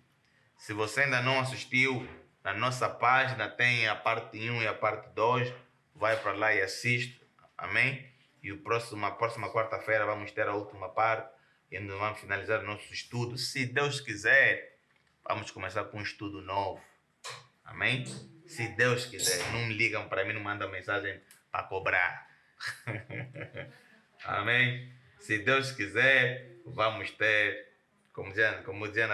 Se você ainda não assistiu, na nossa página tem a parte 1 e a parte 2. Vai para lá e assiste. Amém? E a próxima quarta-feira vamos ter a última parte. E ainda vamos finalizar o nosso estudo. Se Deus quiser, vamos começar com um estudo novo. Amém? Se Deus quiser. Não me ligam para mim, não mandam mensagem para cobrar. Amém? Se Deus quiser, vamos ter, como dizia